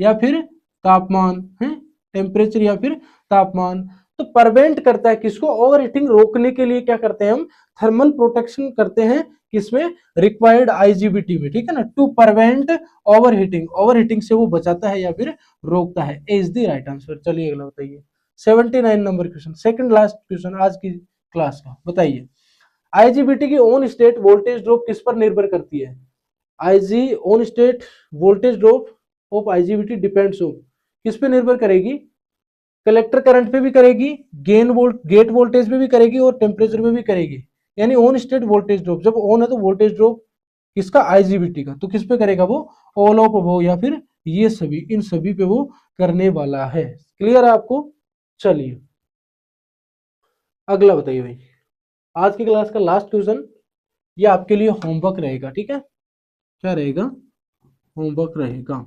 या फिर तापमान, है। टेम्परेचर या फिर तापमान। तो प्रिवेंट करता है किसको? ओवर हीटिंग रोकने के लिए क्या करते हैं हम? थर्मल प्रोटेक्शन करते हैं, किसमें? रिक्वायर्ड आईजीबीटी में, ठीक है ना। To prevent over heating, over heating से वो बचाता है या फिर रोकता है। A is the right answer. चलिए अगला बताइए, 79 number question, second last question आज की क्लास का, बताइए आईजीबीटी की ऑन स्टेट वोल्टेज ड्रॉप किस पर निर्भर करती है? IG on state voltage drop of IGBT depends on, किस पे निर्भर करेगी? कलेक्टर करंट पे भी करेगी, गेट वोल्टेज पे भी करेगी, और टेम्परेचर पे भी करेगी। यानी ऑन स्टेट वोल्टेज ड्रॉप, जब ऑन है तो वोल्टेज ड्रॉप किसका? आईजीबीटी का। तो किस पे करेगा वो? ऑल ऑफ अबव, या फिर ये सभी, इन सभी पे वो करने वाला है। क्लियर है आपको? चलिए अगला बताइए भाई, आज की क्लास का लास्ट क्वेश्चन, ये आपके लिए होमवर्क रहेगा, ठीक है। क्या रहेगा? होमवर्क रहेगा,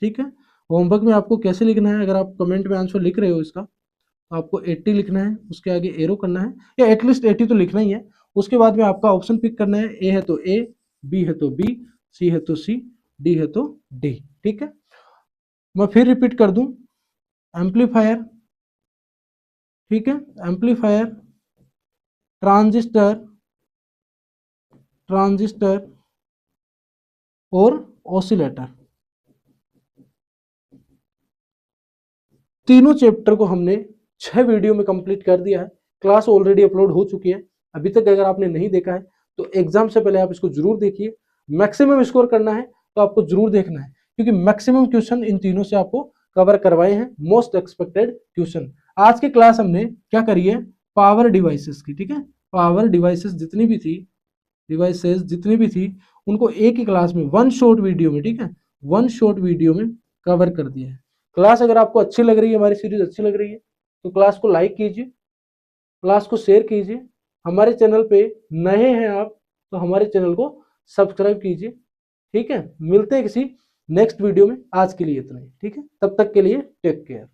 ठीक है। होमवर्क में आपको कैसे लिखना है, अगर आप कमेंट में आंसर लिख रहे हो इसका, तो आपको 80 लिखना है, उसके आगे एरो करना है, या एटलीस्ट 80 तो लिखना ही है। उसके बाद में आपका ऑप्शन पिक करना है, ए है तो ए, बी है तो बी, सी है तो सी, डी है तो डी, ठीक है। मैं फिर रिपीट कर दूं, एम्पलीफायर, ठीक है, एम्पलीफायर, ट्रांजिस्टर, ट्रांजिस्टर और ऑसिलेटर, तीनों चैप्टर को हमने 6 वीडियो में कंप्लीट कर दिया है। क्लास ऑलरेडी अपलोड हो चुकी है, अभी तक अगर आपने नहीं देखा है तो एग्जाम से पहले आप इसको जरूर देखिए। मैक्सिमम स्कोर करना है तो आपको जरूर देखना है, क्योंकि मैक्सिमम क्वेश्चन इन तीनों से आपको कवर करवाए हैं, मोस्ट एक्सपेक्टेड क्वेश्चन। आज की क्लास हमने क्या करी है? पावर डिवाइसेस की, ठीक है। पावर डिवाइसेस जितनी भी थी, डिवाइसेस जितनी भी थी, उनको एक ही क्लास में, वन शॉर्ट वीडियो में, ठीक है, वन शॉर्ट वीडियो में कवर कर दिया है। क्लास अगर आपको अच्छी लग रही है, हमारी सीरीज अच्छी लग रही है, तो क्लास को लाइक कीजिए, क्लास को शेयर कीजिए। हमारे चैनल पे नए हैं आप तो हमारे चैनल को सब्सक्राइब कीजिए, ठीक है। मिलते हैं किसी नेक्स्ट वीडियो में, आज के लिए इतना ही, ठीक है। तब तक के लिए टेक केयर।